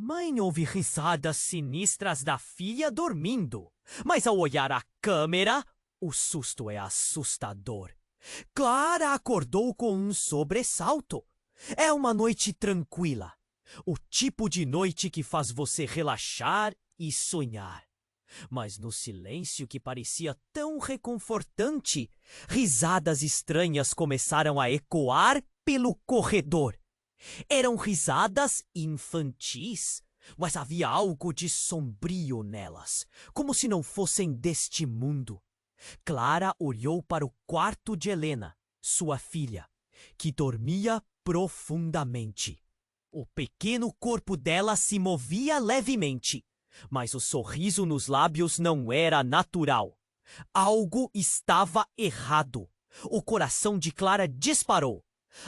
Mãe ouve risadas sinistras da filha dormindo, mas ao olhar a câmera, o susto é assustador. Clara acordou com um sobressalto. É uma noite tranquila. O tipo de noite que faz você relaxar e sonhar. Mas no silêncio que parecia tão reconfortante, risadas estranhas começaram a ecoar pelo corredor. Eram risadas infantis, mas havia algo de sombrio nelas, como se não fossem deste mundo. Clara olhou para o quarto de Helena, sua filha, que dormia profundamente. O pequeno corpo dela se movia levemente, mas o sorriso nos lábios não era natural. Algo estava errado. O coração de Clara disparou.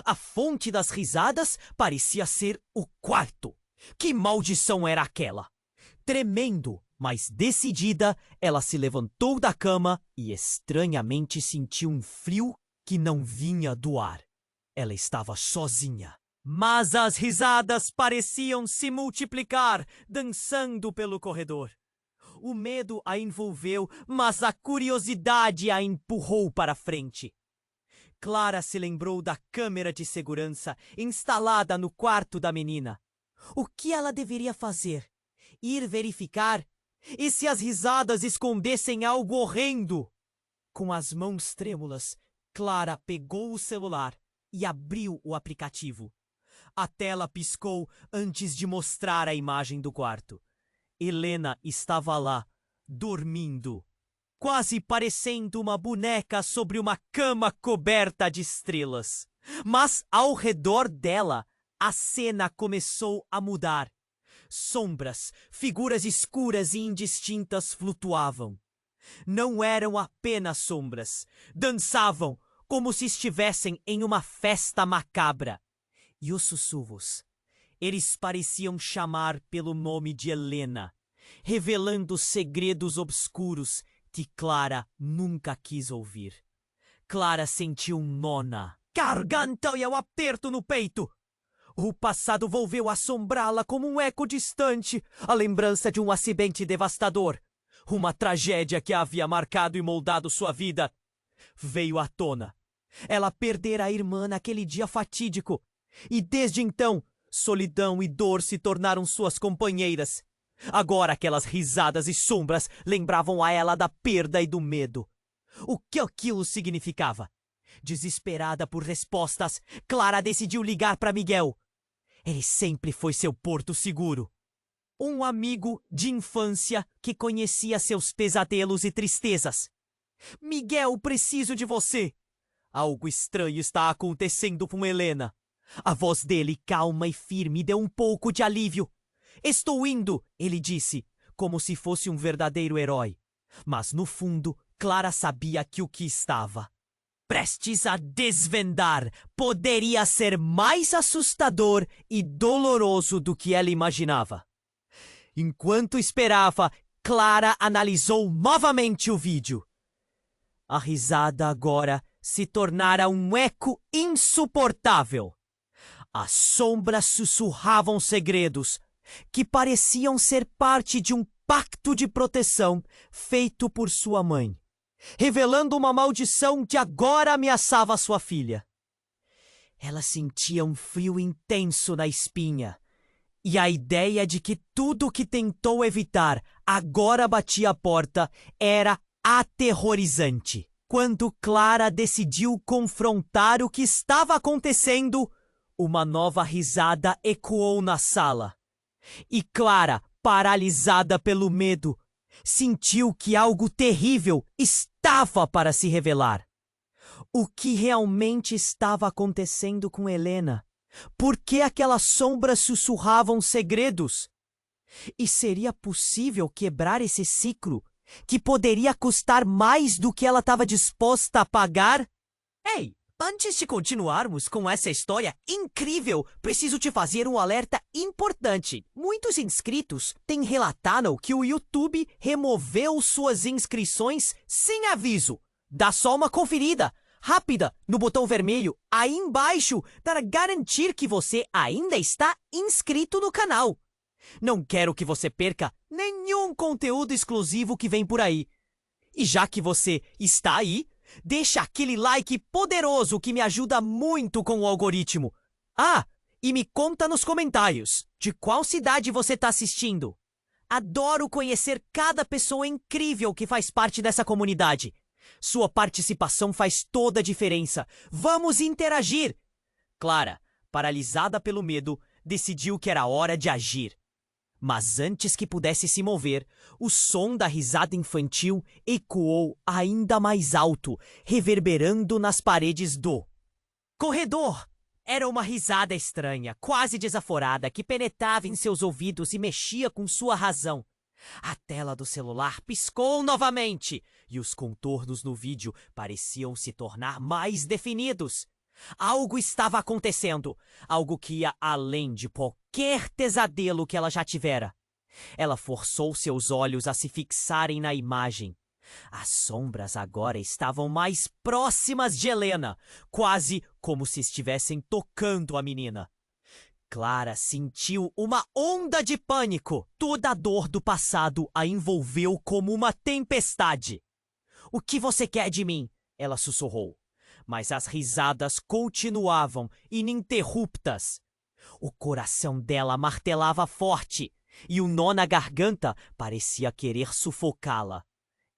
A fonte das risadas parecia ser o quarto. Que maldição era aquela? Tremendo, mas decidida, ela se levantou da cama e estranhamente sentiu um frio que não vinha do ar. Ela estava sozinha. Mas as risadas pareciam se multiplicar, dançando pelo corredor. O medo a envolveu, mas a curiosidade a empurrou para frente. Clara se lembrou da câmera de segurança instalada no quarto da menina. O que ela deveria fazer? Ir verificar? E se as risadas escondessem algo horrendo? Com as mãos trêmulas, Clara pegou o celular e abriu o aplicativo. A tela piscou antes de mostrar a imagem do quarto. Helena estava lá, dormindo, quase parecendo uma boneca sobre uma cama coberta de estrelas. Mas ao redor dela, a cena começou a mudar. Sombras, figuras escuras e indistintas flutuavam. Não eram apenas sombras, dançavam como se estivessem em uma festa macabra. E os sussurros, eles pareciam chamar pelo nome de Helena, revelando segredos obscuros que Clara nunca quis ouvir. Clara sentiu um nó na garganta e um aperto no peito. O passado volveu a assombrá-la como um eco distante, a lembrança de um acidente devastador. Uma tragédia que havia marcado e moldado sua vida. Veio à tona. Ela perdera a irmã naquele dia fatídico. E desde então, solidão e dor se tornaram suas companheiras. Agora aquelas risadas e sombras lembravam a ela da perda e do medo. O que aquilo significava? Desesperada por respostas, Clara decidiu ligar para Miguel. Ele sempre foi seu porto seguro. Um amigo de infância que conhecia seus pesadelos e tristezas. Miguel, preciso de você. Algo estranho está acontecendo com Helena. A voz dele, calma e firme, deu um pouco de alívio. Estou indo, ele disse, como se fosse um verdadeiro herói. Mas no fundo, Clara sabia que o que estava prestes a desvendar poderia ser mais assustador e doloroso do que ela imaginava. Enquanto esperava, Clara analisou novamente o vídeo. A risada agora se tornara um eco insuportável. As sombras sussurravam segredos que pareciam ser parte de um pacto de proteção feito por sua mãe, revelando uma maldição que agora ameaçava sua filha. Ela sentia um frio intenso na espinha, e a ideia de que tudo o que tentou evitar agora batia a porta era aterrorizante. Quando Clara decidiu confrontar o que estava acontecendo, uma nova risada ecoou na sala. E Clara, paralisada pelo medo, sentiu que algo terrível estava para se revelar. O que realmente estava acontecendo com Helena? Por que aquelas sombras sussurravam segredos? E seria possível quebrar esse ciclo, que poderia custar mais do que ela estava disposta a pagar? Ei, antes de continuarmos com essa história incrível, preciso te fazer um alerta importante. Muitos inscritos têm relatado que o YouTube removeu suas inscrições sem aviso. Dá só uma conferida rápida no botão vermelho aí embaixo para garantir que você ainda está inscrito no canal. Não quero que você perca nenhum conteúdo exclusivo que vem por aí. E já que você está aí, deixa aquele like poderoso que me ajuda muito com o algoritmo. Ah, e me conta nos comentários de qual cidade você está assistindo. Adoro conhecer cada pessoa incrível que faz parte dessa comunidade. Sua participação faz toda a diferença. Vamos interagir! Clara, paralisada pelo medo, decidiu que era hora de agir. Mas antes que pudesse se mover, o som da risada infantil ecoou ainda mais alto, reverberando nas paredes do corredor. Era uma risada estranha, quase desaforada, que penetrava em seus ouvidos e mexia com sua razão. A tela do celular piscou novamente e os contornos no vídeo pareciam se tornar mais definidos. Algo estava acontecendo, algo que ia além de qualquer pesadelo que ela já tivera. Ela forçou seus olhos a se fixarem na imagem. As sombras agora estavam mais próximas de Helena, quase como se estivessem tocando a menina. Clara sentiu uma onda de pânico. Toda a dor do passado a envolveu como uma tempestade. "O que você quer de mim?" ela sussurrou. Mas as risadas continuavam, ininterruptas. O coração dela martelava forte, e o nó na garganta parecia querer sufocá-la.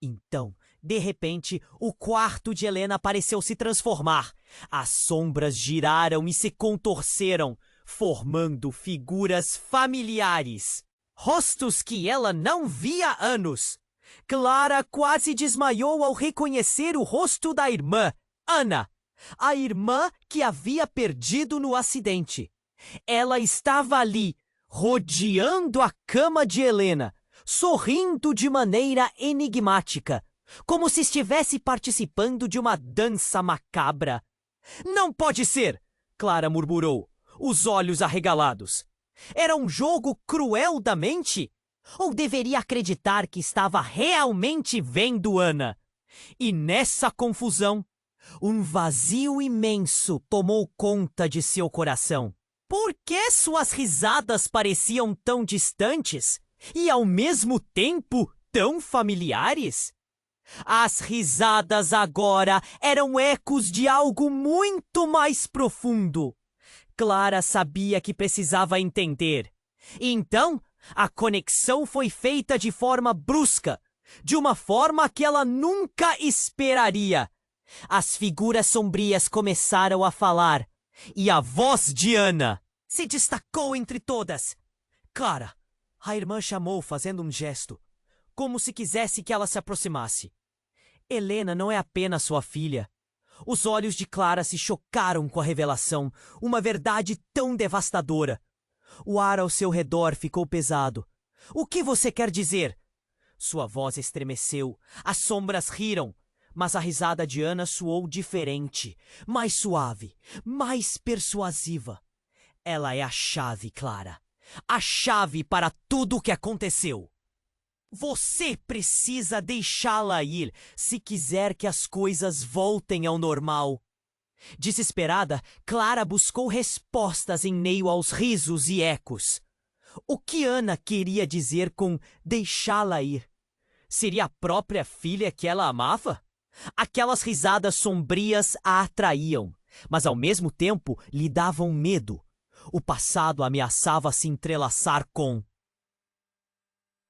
Então, de repente, o quarto de Helena pareceu se transformar. As sombras giraram e se contorceram, formando figuras familiares. Rostos que ela não via há anos. Clara quase desmaiou ao reconhecer o rosto da irmã, Ana, a irmã que havia perdido no acidente. Ela estava ali, rodeando a cama de Helena, sorrindo de maneira enigmática, como se estivesse participando de uma dança macabra. "Não pode ser!" Clara murmurou, os olhos arregalados. Era um jogo cruel da mente? Ou deveria acreditar que estava realmente vendo Ana? E nessa confusão, um vazio imenso tomou conta de seu coração. Por que suas risadas pareciam tão distantes e, ao mesmo tempo, tão familiares? As risadas agora eram ecos de algo muito mais profundo. Clara sabia que precisava entender. Então, a conexão foi feita de forma brusca, de uma forma que ela nunca esperaria. As figuras sombrias começaram a falar, e a voz de Ana se destacou entre todas. "Clara!" A irmã chamou fazendo um gesto, como se quisesse que ela se aproximasse. "Helena não é apenas sua filha." Os olhos de Clara se chocaram com a revelação, uma verdade tão devastadora. O ar ao seu redor ficou pesado. "O que você quer dizer?" Sua voz estremeceu, as sombras riram, mas a risada de Ana soou diferente, mais suave, mais persuasiva. "Ela é a chave, Clara. A chave para tudo o que aconteceu. Você precisa deixá-la ir se quiser que as coisas voltem ao normal." Desesperada, Clara buscou respostas em meio aos risos e ecos. O que Ana queria dizer com deixá-la ir? Seria a própria filha que ela amava? Aquelas risadas sombrias a atraíam, mas ao mesmo tempo lhe davam medo. O passado ameaçava se entrelaçar com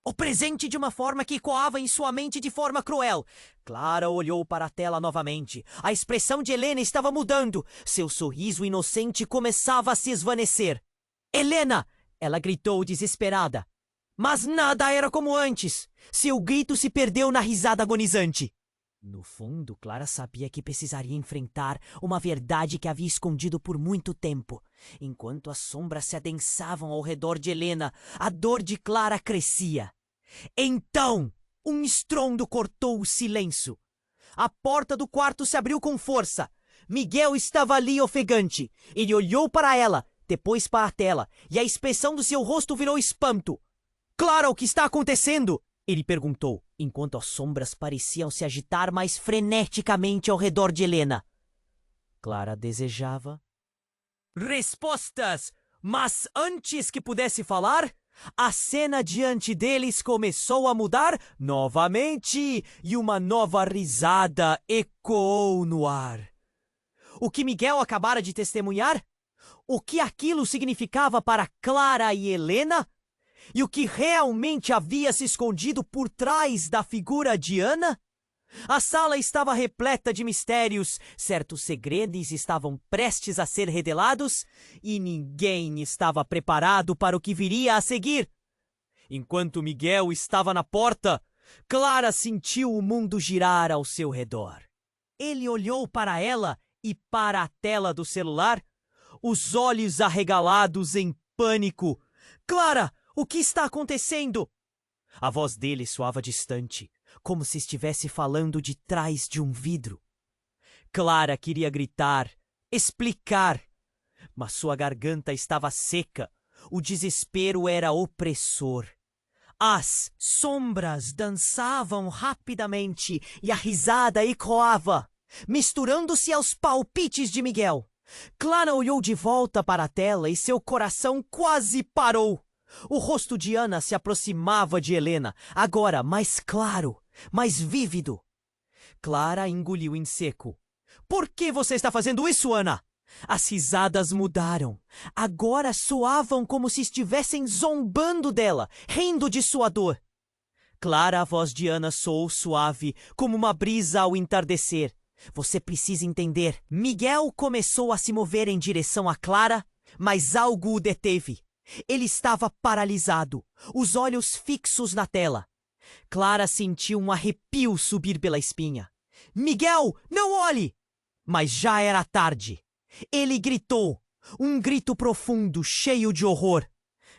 o presente de uma forma que ecoava em sua mente de forma cruel. Clara olhou para a tela novamente. A expressão de Helena estava mudando. Seu sorriso inocente começava a se esvanecer. "Helena!" ela gritou desesperada. Mas nada era como antes. Seu grito se perdeu na risada agonizante. No fundo, Clara sabia que precisaria enfrentar uma verdade que havia escondido por muito tempo. Enquanto as sombras se adensavam ao redor de Helena, a dor de Clara crescia. Então, um estrondo cortou o silêncio. A porta do quarto se abriu com força. Miguel estava ali ofegante. Ele olhou para ela, depois para a tela, e a expressão do seu rosto virou espanto. "Clara, o que está acontecendo?" ele perguntou, enquanto as sombras pareciam se agitar mais freneticamente ao redor de Helena. Clara desejava respostas, mas antes que pudesse falar, A cena diante deles começou a mudar novamente e uma nova risada ecoou no ar. O que Miguel acabara de testemunhar? O que aquilo significava para Clara e Helena? E o que realmente havia se escondido por trás da figura de Ana? A sala estava repleta de mistérios, certos segredos estavam prestes a ser revelados e ninguém estava preparado para o que viria a seguir. Enquanto Miguel estava na porta, Clara sentiu o mundo girar ao seu redor. Ele olhou para ela e para a tela do celular, os olhos arregalados em pânico. Clara, o que está acontecendo? A voz dele soava distante, como se estivesse falando de trás de um vidro. Clara queria gritar, explicar, mas sua garganta estava seca. O desespero era opressor. As sombras dançavam rapidamente e a risada ecoava, misturando-se aos palpites de Miguel. Clara olhou de volta para a tela e seu coração quase parou. O rosto de Ana se aproximava de Helena, agora mais claro, mais vívido. Clara engoliu em seco. Por que você está fazendo isso, Ana? As risadas mudaram. Agora soavam como se estivessem zombando dela, rindo de sua dor. Clara, a voz de Ana soou suave, como uma brisa ao entardecer. Você precisa entender. Miguel começou a se mover em direção a Clara, mas algo o deteve. Ele estava paralisado, os olhos fixos na tela. Clara sentiu um arrepio subir pela espinha. Miguel, não olhe! Mas já era tarde. Ele gritou, um grito profundo, cheio de horror.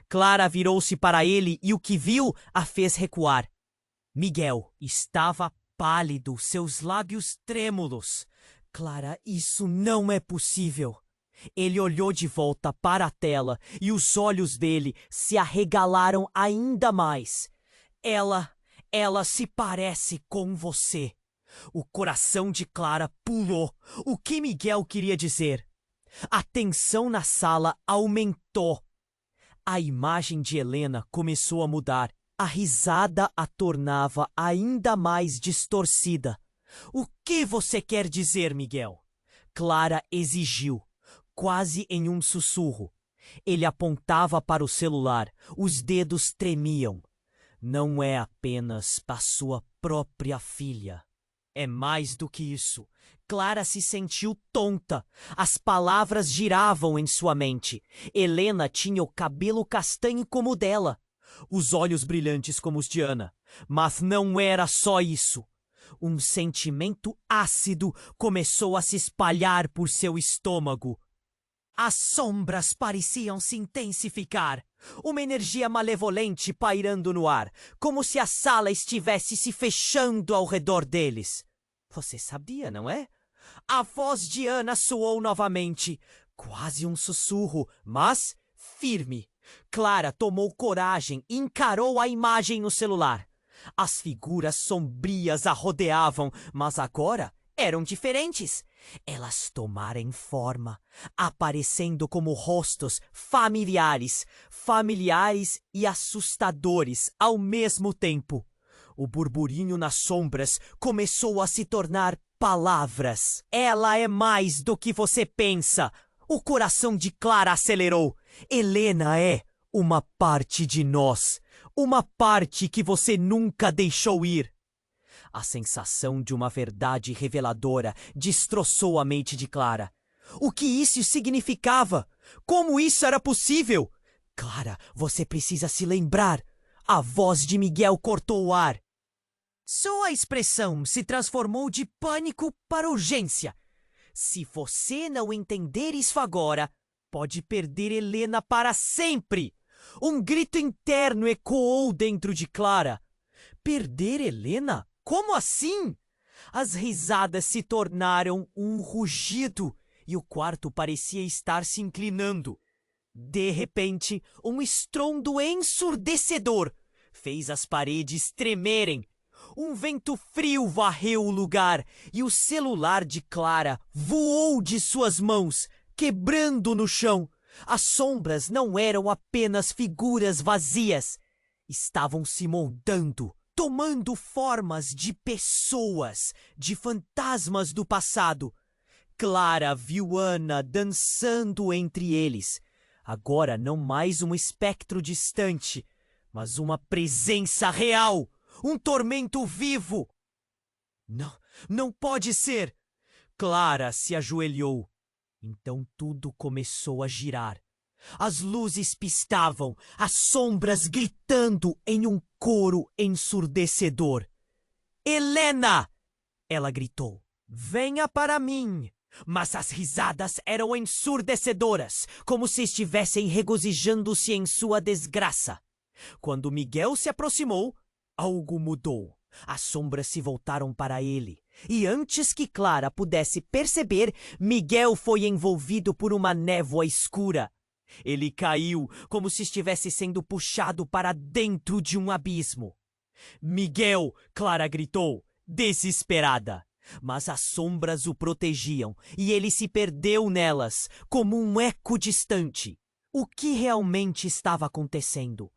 Clara virou-se para ele e o que viu a fez recuar. Miguel estava pálido, seus lábios trêmulos. Clara, isso não é possível. Ele olhou de volta para a tela e os olhos dele se arregalaram ainda mais. Ela se parece com você. O coração de Clara pulou. O que Miguel queria dizer? A tensão na sala aumentou. A imagem de Helena começou a mudar. A risada a tornava ainda mais distorcida. O que você quer dizer, Miguel? Clara exigiu, quase em um sussurro. Ele apontava para o celular. Os dedos tremiam. Não é apenas a sua própria filha. É mais do que isso. Clara se sentiu tonta. As palavras giravam em sua mente. Helena tinha o cabelo castanho como o dela, os olhos brilhantes como os de Ana. Mas não era só isso. Um sentimento ácido começou a se espalhar por seu estômago. As sombras pareciam se intensificar. Uma energia malevolente pairando no ar, como se a sala estivesse se fechando ao redor deles. Você sabia, não é? A voz de Ana soou novamente, quase um sussurro, mas firme. Clara tomou coragem e encarou a imagem no celular. As figuras sombrias a rodeavam, mas agora eram diferentes. Elas tomaram forma, aparecendo como rostos familiares e assustadores ao mesmo tempo. O burburinho nas sombras começou a se tornar palavras. Ela é mais do que você pensa. O coração de Clara acelerou. Helena é uma parte de nós, uma parte que você nunca deixou ir. A sensação de uma verdade reveladora destroçou a mente de Clara. O que isso significava? Como isso era possível? Clara, você precisa se lembrar. A voz de Miguel cortou o ar. Sua expressão se transformou de pânico para urgência. Se você não entender isso agora, pode perder Helena para sempre. Um grito interno ecoou dentro de Clara. Perder Helena? Como assim? As risadas se tornaram um rugido e o quarto parecia estar se inclinando. De repente, um estrondo ensurdecedor fez as paredes tremerem. Um vento frio varreu o lugar e o celular de Clara voou de suas mãos, quebrando no chão. As sombras não eram apenas figuras vazias. Estavam se moldando, tomando formas de pessoas, de fantasmas do passado. Clara viu Ana dançando entre eles. Agora não mais um espectro distante, mas uma presença real, um tormento vivo. Não, não pode ser! Clara se ajoelhou. Então tudo começou a girar. As luzes piscavam, as sombras gritando em um coro ensurdecedor. Helena! Ela gritou. Venha para mim! Mas as risadas eram ensurdecedoras, como se estivessem regozijando-se em sua desgraça. Quando Miguel se aproximou, algo mudou. As sombras se voltaram para ele. E antes que Clara pudesse perceber, Miguel foi envolvido por uma névoa escura. Ele caiu como se estivesse sendo puxado para dentro de um abismo. Miguel! Clara gritou, desesperada. Mas as sombras o protegiam e ele se perdeu nelas, como um eco distante. O que realmente estava acontecendo?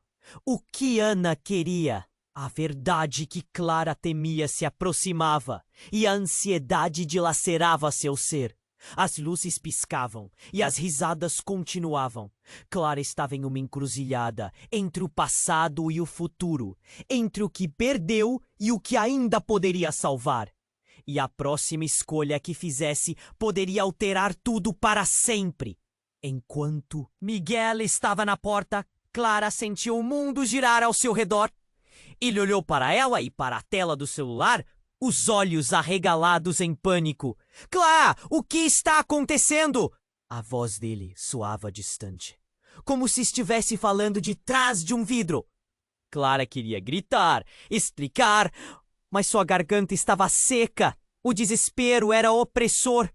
O que Ana queria? A verdade que Clara temia se aproximava e a ansiedade dilacerava seu ser. As luzes piscavam e as risadas continuavam. Clara estava em uma encruzilhada entre o passado e o futuro, entre o que perdeu e o que ainda poderia salvar. E a próxima escolha que fizesse poderia alterar tudo para sempre. Enquanto Miguel estava na porta, Clara sentiu o mundo girar ao seu redor. Ele olhou para ela e para a tela do celular, os olhos arregalados em pânico. Clara, o que está acontecendo? A voz dele soava distante, como se estivesse falando de trás de um vidro. Clara queria gritar, explicar, mas sua garganta estava seca. O desespero era opressor.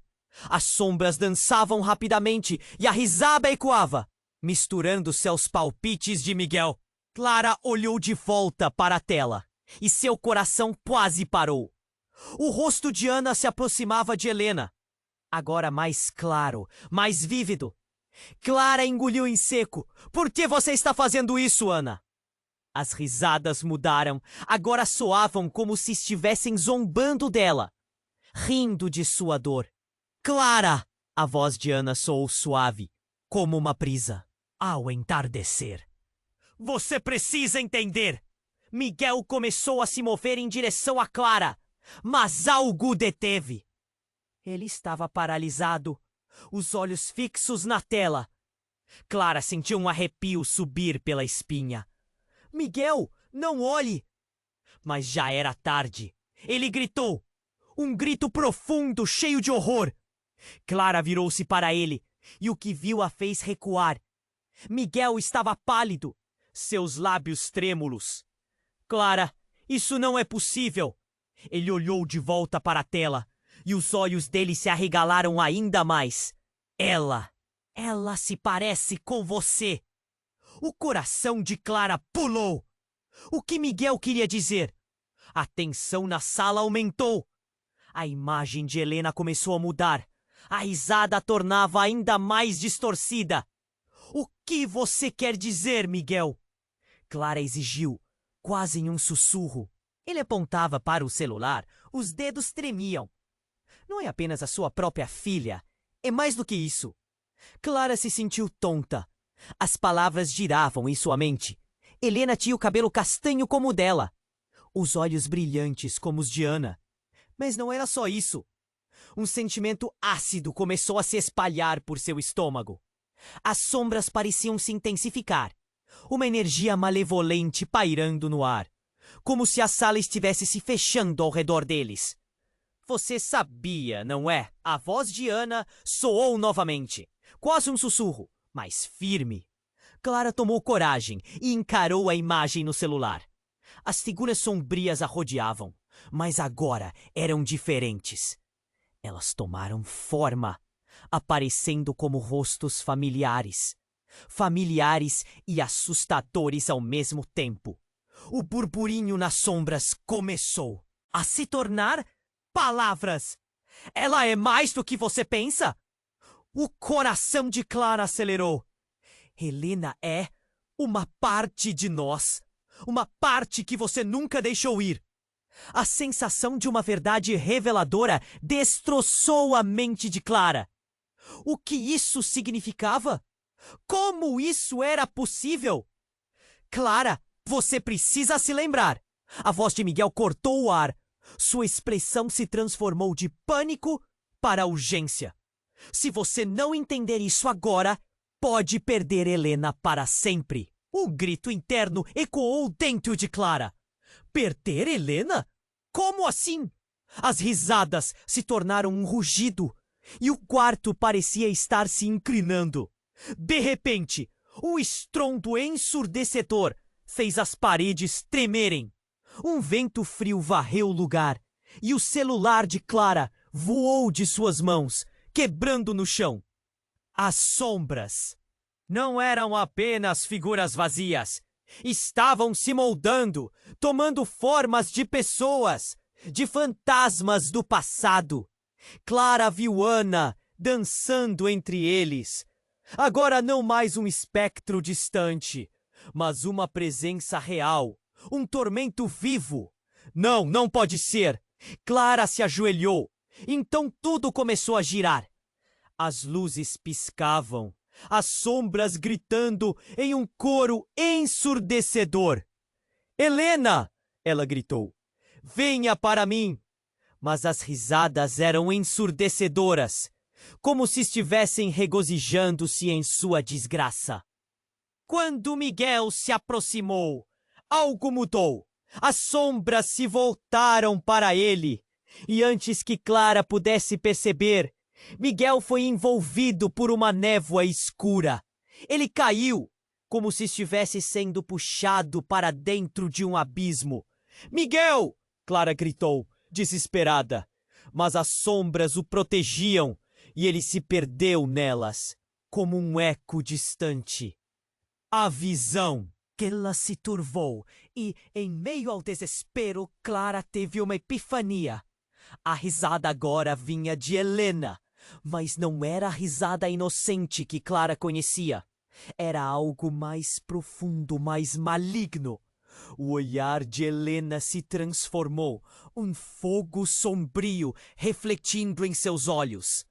As sombras dançavam rapidamente e a risada ecoava, misturando-se aos palpites de Miguel. Clara olhou de volta para a tela e seu coração quase parou. O rosto de Ana se aproximava de Helena, agora mais claro, mais vívido. Clara engoliu em seco. Por que você está fazendo isso, Ana? As risadas mudaram, agora soavam como se estivessem zombando dela, rindo de sua dor. Clara! A voz de Ana soou suave, como uma brisa, ao entardecer. Você precisa entender! Miguel começou a se mover em direção a Clara, mas algo o deteve. Ele estava paralisado, os olhos fixos na tela. Clara sentiu um arrepio subir pela espinha. Miguel, não olhe! Mas já era tarde. Ele gritou. Um grito profundo, cheio de horror. Clara virou-se para ele, e o que viu a fez recuar. Miguel estava pálido, seus lábios trêmulos. Clara, isso não é possível. Ele olhou de volta para a tela, e os olhos dele se arregalaram ainda mais. Ela se parece com você. O coração de Clara pulou. O que Miguel queria dizer? A tensão na sala aumentou. A imagem de Helena começou a mudar. A risada a tornava ainda mais distorcida. O que você quer dizer, Miguel? Clara exigiu, quase em um sussurro. Ele apontava para o celular. Os dedos tremiam. Não é apenas a sua própria filha. É mais do que isso. Clara se sentiu tonta. As palavras giravam em sua mente. Helena tinha o cabelo castanho como o dela, os olhos brilhantes como os de Ana. Mas não era só isso. Um sentimento ácido começou a se espalhar por seu estômago. As sombras pareciam se intensificar. Uma energia malevolente pairando no ar, como se a sala estivesse se fechando ao redor deles. Você sabia, não é? A voz de Ana soou novamente, quase um sussurro, mas firme. Clara tomou coragem e encarou a imagem no celular. As figuras sombrias a rodeavam, mas agora eram diferentes. Elas tomaram forma, aparecendo como rostos familiares. Familiares e assustadores ao mesmo tempo. O burburinho nas sombras começou a se tornar palavras. Ela é mais do que você pensa? O coração de Clara acelerou. Helena é uma parte de nós. Uma parte que você nunca deixou ir. A sensação de uma verdade reveladora destroçou a mente de Clara. O que isso significava? Como isso era possível? Clara, você precisa se lembrar. A voz de Miguel cortou o ar. Sua expressão se transformou de pânico para urgência. Se você não entender isso agora, pode perder Helena para sempre. Um grito interno ecoou dentro de Clara. Perder Helena? Como assim? As risadas se tornaram um rugido e o quarto parecia estar se inclinando. De repente, um estrondo ensurdecedor fez as paredes tremerem. Um vento frio varreu o lugar e o celular de Clara voou de suas mãos, quebrando no chão. As sombras não eram apenas figuras vazias. Estavam se moldando, tomando formas de pessoas, de fantasmas do passado. Clara viu Ana dançando entre eles. Agora não mais um espectro distante, mas uma presença real, um tormento vivo. Não, não pode ser! Clara se ajoelhou. Então tudo começou a girar. As luzes piscavam, as sombras gritando em um coro ensurdecedor. Helena! Ela gritou. Venha para mim! Mas as risadas eram ensurdecedoras, como se estivessem regozijando-se em sua desgraça. Quando Miguel se aproximou, algo mudou. As sombras se voltaram para ele, e antes que Clara pudesse perceber, Miguel foi envolvido por uma névoa escura. Ele caiu, como se estivesse sendo puxado para dentro de um abismo. Miguel! Clara gritou, desesperada. Mas as sombras o protegiam e ele se perdeu nelas, como um eco distante. A visão! Ela se turvou e, em meio ao desespero, Clara teve uma epifania. A risada agora vinha de Helena, mas não era a risada inocente que Clara conhecia. Era algo mais profundo, mais maligno. O olhar de Helena se transformou, um fogo sombrio refletindo em seus olhos.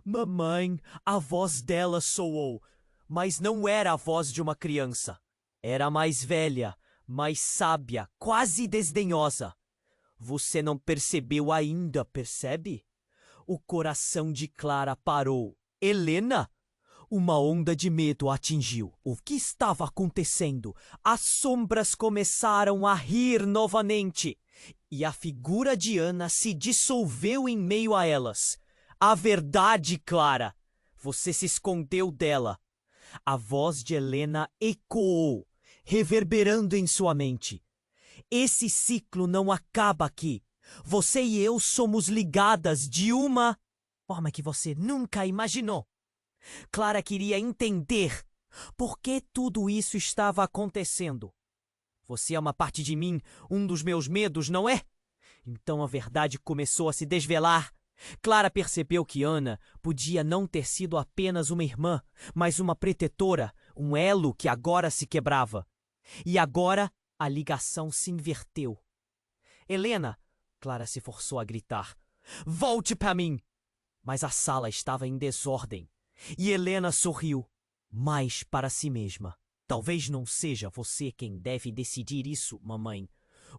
Mamãe, a voz dela soou, mas não era a voz de uma criança. Era mais velha, mais sábia, quase desdenhosa. Você não percebeu ainda, percebe? O coração de Clara parou. Helena? Uma onda de medo a atingiu. O que estava acontecendo? As sombras começaram a rir novamente. E a figura de Ana se dissolveu em meio a elas. A verdade, Clara. Você se escondeu dela. A voz de Helena ecoou, reverberando em sua mente. Esse ciclo não acaba aqui. Você e eu somos ligadas de uma forma que você nunca imaginou. Clara queria entender por que tudo isso estava acontecendo. Você é uma parte de mim, um dos meus medos, não é? Então a verdade começou a se desvelar. Clara percebeu que Ana podia não ter sido apenas uma irmã, mas uma protetora, um elo que agora se quebrava. E agora a ligação se inverteu. Helena, Clara se forçou a gritar. Volte para mim! Mas a sala estava em desordem. E Helena sorriu, mas para si mesma. Talvez não seja você quem deve decidir isso, mamãe.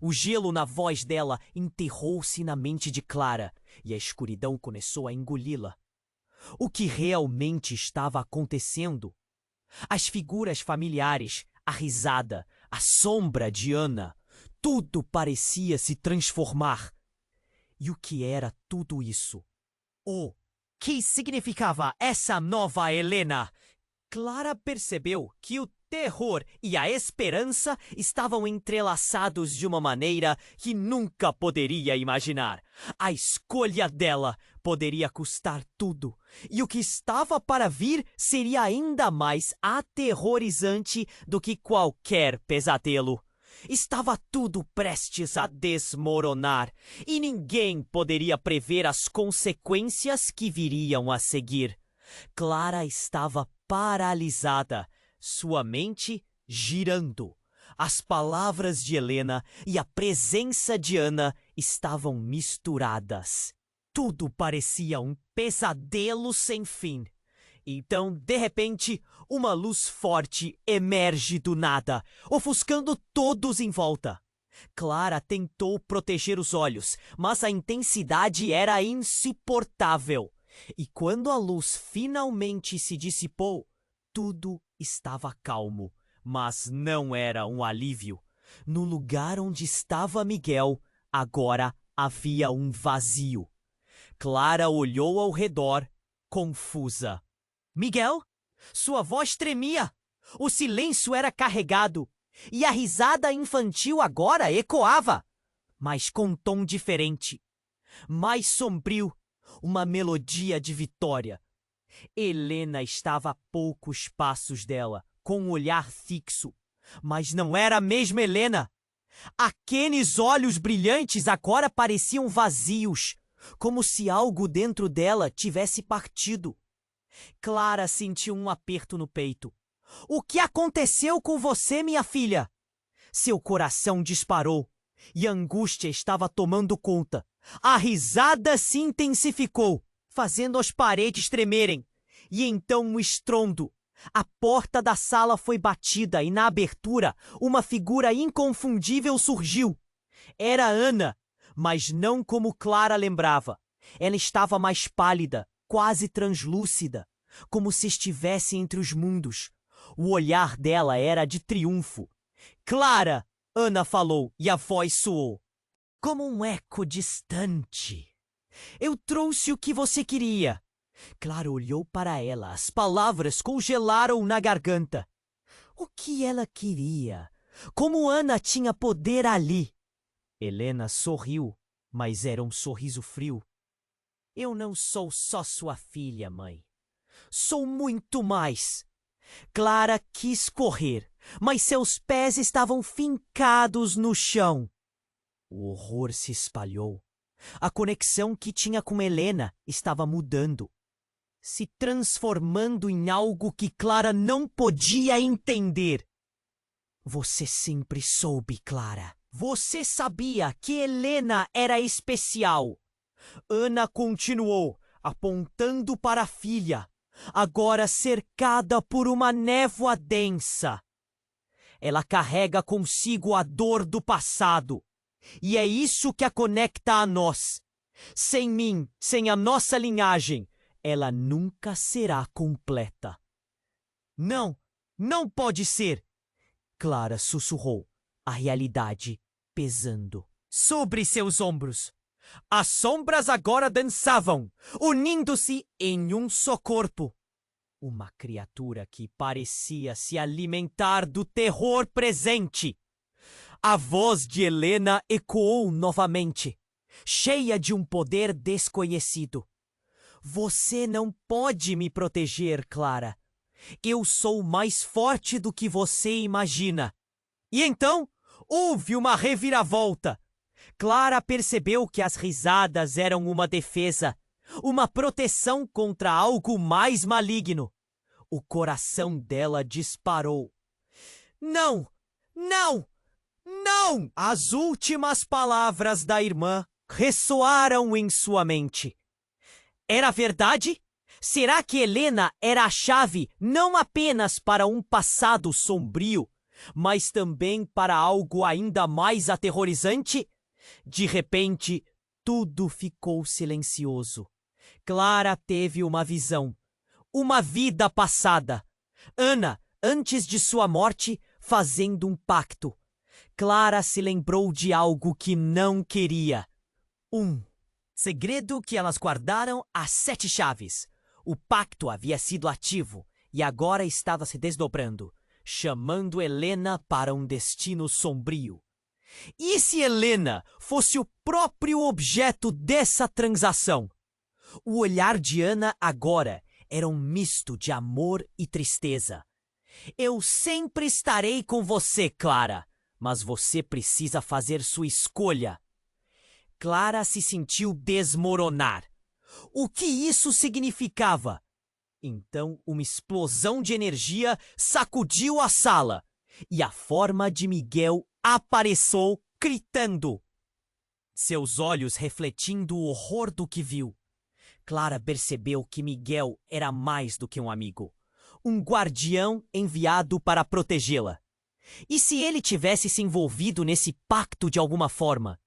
O gelo na voz dela enterrou-se na mente de Clara e a escuridão começou a engoli-la. O que realmente estava acontecendo? As figuras familiares, a risada, a sombra de Ana, tudo parecia se transformar. E o que era tudo isso? O que significava essa nova Helena? Clara percebeu que o terror e a esperança estavam entrelaçados de uma maneira que nunca poderia imaginar. A escolha dela poderia custar tudo, e o que estava para vir seria ainda mais aterrorizante do que qualquer pesadelo. Estava tudo prestes a desmoronar, e ninguém poderia prever as consequências que viriam a seguir. Clara estava paralisada, sua mente girando. As palavras de Helena e a presença de Ana estavam misturadas. Tudo parecia um pesadelo sem fim. Então, de repente, uma luz forte emerge do nada, ofuscando todos em volta. Clara tentou proteger os olhos, mas a intensidade era insuportável. E quando a luz finalmente se dissipou, tudo estava calmo, mas não era um alívio. No lugar onde estava Miguel, agora havia um vazio. Clara olhou ao redor, confusa. Miguel? Sua voz tremia. O silêncio era carregado. E a risada infantil agora ecoava, mas com um tom diferente. Mais sombrio, uma melodia de vitória. Helena estava a poucos passos dela, com um olhar fixo. Mas não era a mesma Helena. Aqueles olhos brilhantes agora pareciam vazios, como se algo dentro dela tivesse partido. Clara sentiu um aperto no peito. O que aconteceu com você, minha filha? Seu coração disparou e a angústia estava tomando conta. A risada se intensificou, fazendo as paredes tremerem. E então um estrondo. A porta da sala foi batida e na abertura uma figura inconfundível surgiu. Era Ana, mas não como Clara lembrava. Ela estava mais pálida, quase translúcida, como se estivesse entre os mundos. O olhar dela era de triunfo. Clara! Ana falou e a voz soou como um eco distante. Eu trouxe o que você queria. Clara olhou para ela. As palavras congelaram na garganta. O que ela queria? Como Ana tinha poder ali? Helena sorriu, mas era um sorriso frio. Eu não sou só sua filha, mãe. Sou muito mais. Clara quis correr, mas seus pés estavam fincados no chão. O horror se espalhou. A conexão que tinha com Helena estava mudando, se transformando em algo que Clara não podia entender. Você sempre soube, Clara. Você sabia que Helena era especial. Ana continuou, apontando para a filha, agora cercada por uma névoa densa. Ela carrega consigo a dor do passado, e é isso que a conecta a nós. Sem mim, sem a nossa linhagem, ela nunca será completa. Não, não pode ser! Clara sussurrou, a realidade pesando sobre seus ombros. As sombras agora dançavam, unindo-se em um só corpo. Uma criatura que parecia se alimentar do terror presente. A voz de Helena ecoou novamente, cheia de um poder desconhecido. Você não pode me proteger, Clara. Eu sou mais forte do que você imagina. E então houve uma reviravolta. Clara percebeu que as risadas eram uma defesa, uma proteção contra algo mais maligno. O coração dela disparou. Não! Não! Não! As últimas palavras da irmã ressoaram em sua mente. Era verdade? Será que Helena era a chave não apenas para um passado sombrio, mas também para algo ainda mais aterrorizante? De repente, tudo ficou silencioso. Clara teve uma visão. Uma vida passada. Ana, antes de sua morte, fazendo um pacto. Clara se lembrou de algo que não queria. Um segredo que elas guardaram às 7 chaves. O pacto havia sido ativo e agora estava se desdobrando, chamando Helena para um destino sombrio. E se Helena fosse o próprio objeto dessa transação? O olhar de Ana agora era um misto de amor e tristeza. Eu sempre estarei com você, Clara, mas você precisa fazer sua escolha. Clara se sentiu desmoronar. O que isso significava? Então, uma explosão de energia sacudiu a sala e a forma de Miguel apareceu gritando, seus olhos refletindo o horror do que viu. Clara percebeu que Miguel era mais do que um amigo, um guardião enviado para protegê-la. E se ele tivesse se envolvido nesse pacto de alguma forma?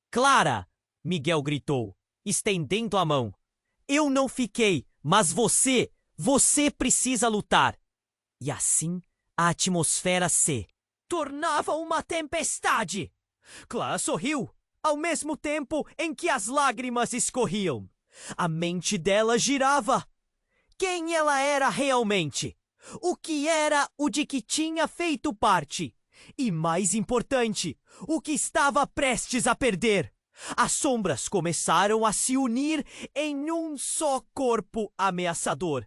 Clara! Miguel gritou, estendendo a mão. Eu não fiquei, mas você precisa lutar. E assim, a atmosfera se tornava uma tempestade. Clara sorriu, ao mesmo tempo em que as lágrimas escorriam. A mente dela girava. Quem ela era realmente? O que era o de que tinha feito parte? E mais importante, o que estava prestes a perder? As sombras começaram a se unir em um só corpo ameaçador.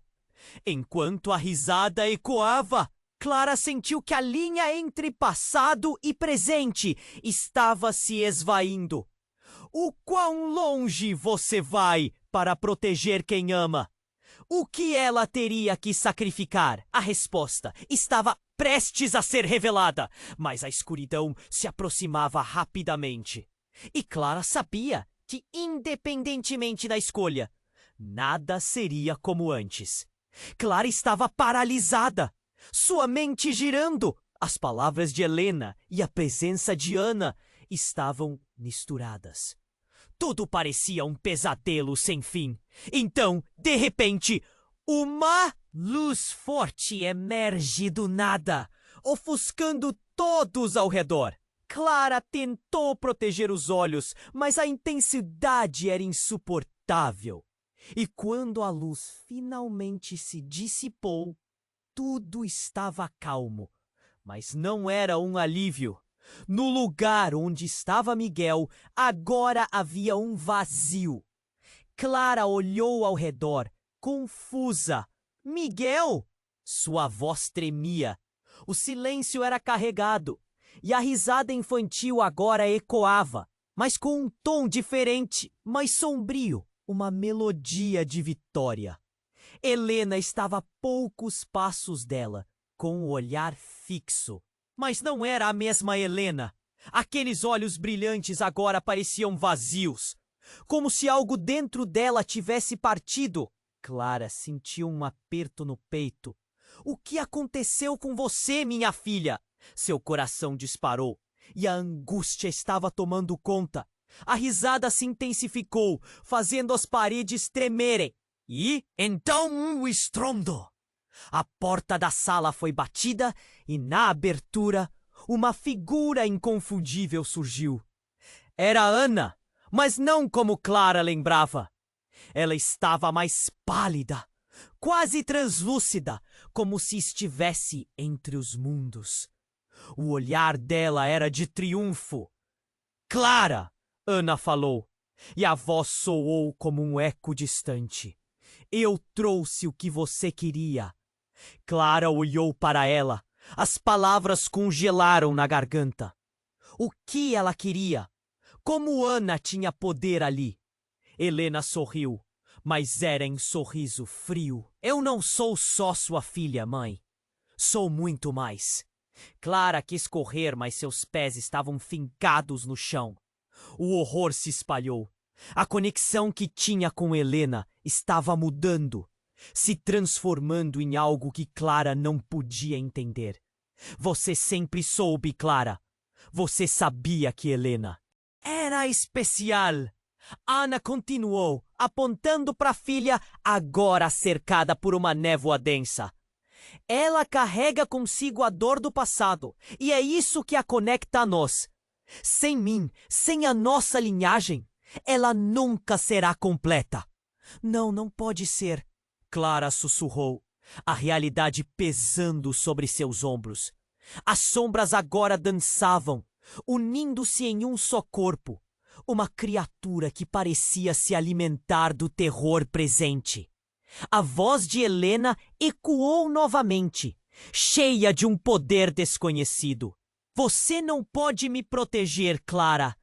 Enquanto a risada ecoava, Clara sentiu que a linha entre passado e presente estava se esvaindo. O quão longe você vai para proteger quem ama? O que ela teria que sacrificar? A resposta estava prestes a ser revelada, mas a escuridão se aproximava rapidamente. E Clara sabia que, independentemente da escolha, nada seria como antes. Clara estava paralisada, sua mente girando. As palavras de Helena e a presença de Ana estavam misturadas. Tudo parecia um pesadelo sem fim. Então, de repente, uma luz forte emerge do nada, ofuscando todos ao redor. Clara tentou proteger os olhos, mas a intensidade era insuportável. E quando a luz finalmente se dissipou, tudo estava calmo. Mas não era um alívio. No lugar onde estava Miguel, agora havia um vazio. Clara olhou ao redor, confusa. Miguel! Sua voz tremia. O silêncio era carregado, e a risada infantil agora ecoava, mas com um tom diferente, mais sombrio, uma melodia de vitória. Helena estava a poucos passos dela, com o olhar fixo. Mas não era a mesma Helena. Aqueles olhos brilhantes agora pareciam vazios, como se algo dentro dela tivesse partido. Clara sentiu um aperto no peito. O que aconteceu com você, minha filha? Seu coração disparou e a angústia estava tomando conta. A risada se intensificou, fazendo as paredes tremerem. E então um estrondo. A porta da sala foi batida e, na abertura, uma figura inconfundível surgiu. Era Ana, mas não como Clara lembrava. Ela estava mais pálida, quase translúcida, como se estivesse entre os mundos. O olhar dela era de triunfo. Clara! Ana falou, e a voz soou como um eco distante. Eu trouxe o que você queria. Clara olhou para ela. As palavras congelaram na garganta. O que ela queria? Como Ana tinha poder ali? Helena sorriu, mas era em sorriso frio. Eu não sou só sua filha, mãe. Sou muito mais. Clara quis correr, mas seus pés estavam fincados no chão. O horror se espalhou. A conexão que tinha com Helena estava mudando, se transformando em algo que Clara não podia entender. Você sempre soube, Clara. Você sabia que Helena era especial. Ana continuou, apontando para a filha, agora cercada por uma névoa densa. Ela carrega consigo a dor do passado, e é isso que a conecta a nós. Sem mim, sem a nossa linhagem, ela nunca será completa. Não, não pode ser. Clara sussurrou, a realidade pesando sobre seus ombros. As sombras agora dançavam, unindo-se em um só corpo. Uma criatura que parecia se alimentar do terror presente. A voz de Helena ecoou novamente, cheia de um poder desconhecido. Você não pode me proteger, Clara.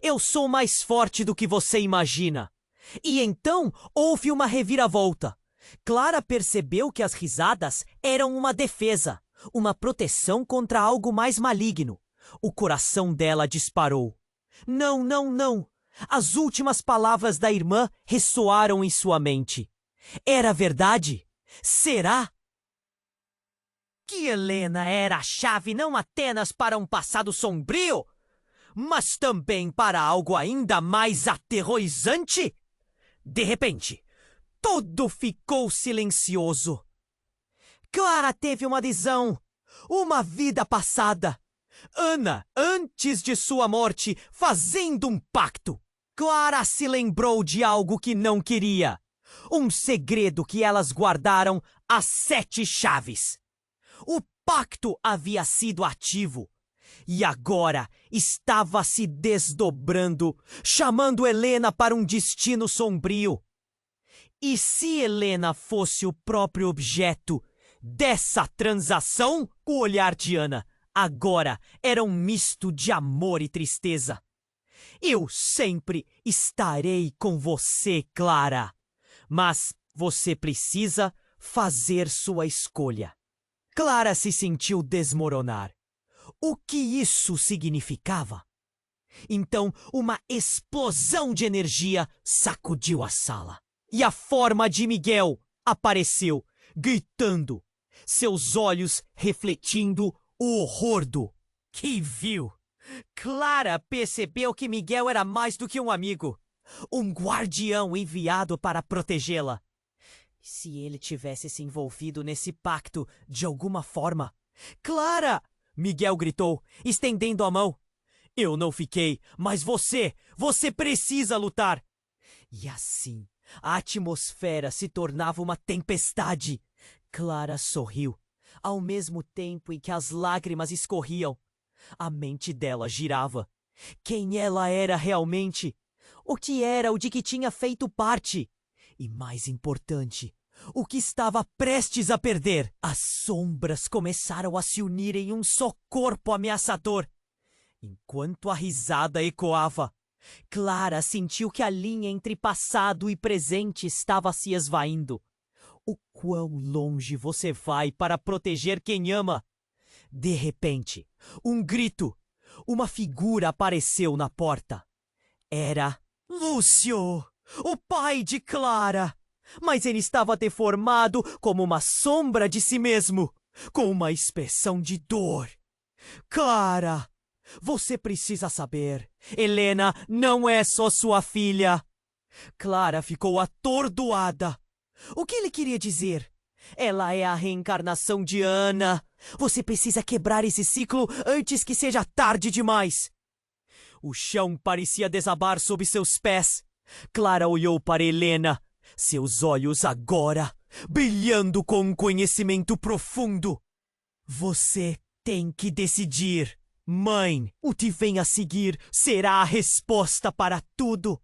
Eu sou mais forte do que você imagina. E então houve uma reviravolta. Clara percebeu que as risadas eram uma defesa, uma proteção contra algo mais maligno. O coração dela disparou. Não, não, não! As últimas palavras da irmã ressoaram em sua mente. Era verdade? Será? Que Helena era a chave não apenas para um passado sombrio, mas também para algo ainda mais aterrorizante? De repente, tudo ficou silencioso. Clara teve uma visão, uma vida passada. Ana, antes de sua morte, fazendo um pacto. Clara se lembrou de algo que não queria. Um segredo que elas guardaram às 7 chaves. O pacto havia sido ativo e agora estava se desdobrando, chamando Helena para um destino sombrio. E se Helena fosse o próprio objeto dessa transação? O olhar de Ana agora era um misto de amor e tristeza. Eu sempre estarei com você, Clara, mas você precisa fazer sua escolha. Clara se sentiu desmoronar. O que isso significava? Então, uma explosão de energia sacudiu a sala. E a forma de Miguel apareceu, gritando, seus olhos refletindo o horror do que viu. Clara percebeu que Miguel era mais do que um amigo, um guardião enviado para protegê-la. Se ele tivesse se envolvido nesse pacto de alguma forma... Clara! Miguel gritou, estendendo a mão. Eu não fiquei, mas você precisa lutar. E assim, a atmosfera se tornava uma tempestade. Clara sorriu, ao mesmo tempo em que as lágrimas escorriam. A mente dela girava. Quem ela era realmente? O que era o de que tinha feito parte? E mais importante, o que estava prestes a perder? As sombras começaram a se unir em um só corpo ameaçador. Enquanto a risada ecoava, Clara sentiu que a linha entre passado e presente estava se esvaindo. O quão longe você vai para proteger quem ama? De repente, um grito. Uma figura apareceu na porta. Era Lúcio, o pai de Clara. Mas ele estava deformado como uma sombra de si mesmo, com uma expressão de dor. Clara, você precisa saber. Helena não é só sua filha. Clara ficou atordoada. O que ele queria dizer? Ela é a reencarnação de Ana. Você precisa quebrar esse ciclo antes que seja tarde demais. O chão parecia desabar sob seus pés. Clara olhou para Helena, seus olhos agora brilhando com um conhecimento profundo. Você tem que decidir. Mãe, o que vem a seguir será a resposta para tudo.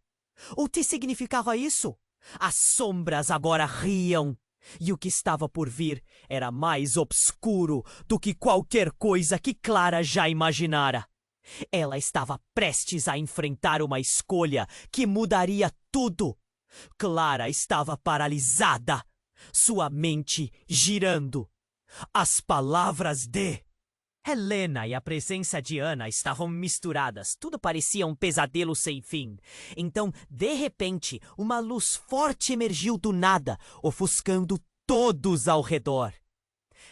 O que significava isso? As sombras agora riam. E o que estava por vir era mais obscuro do que qualquer coisa que Clara já imaginara. Ela estava prestes a enfrentar uma escolha que mudaria tudo. Clara estava paralisada, sua mente girando. As palavras de Helena e a presença de Ana estavam misturadas. Tudo parecia um pesadelo sem fim. Então, de repente, uma luz forte emergiu do nada, ofuscando todos ao redor.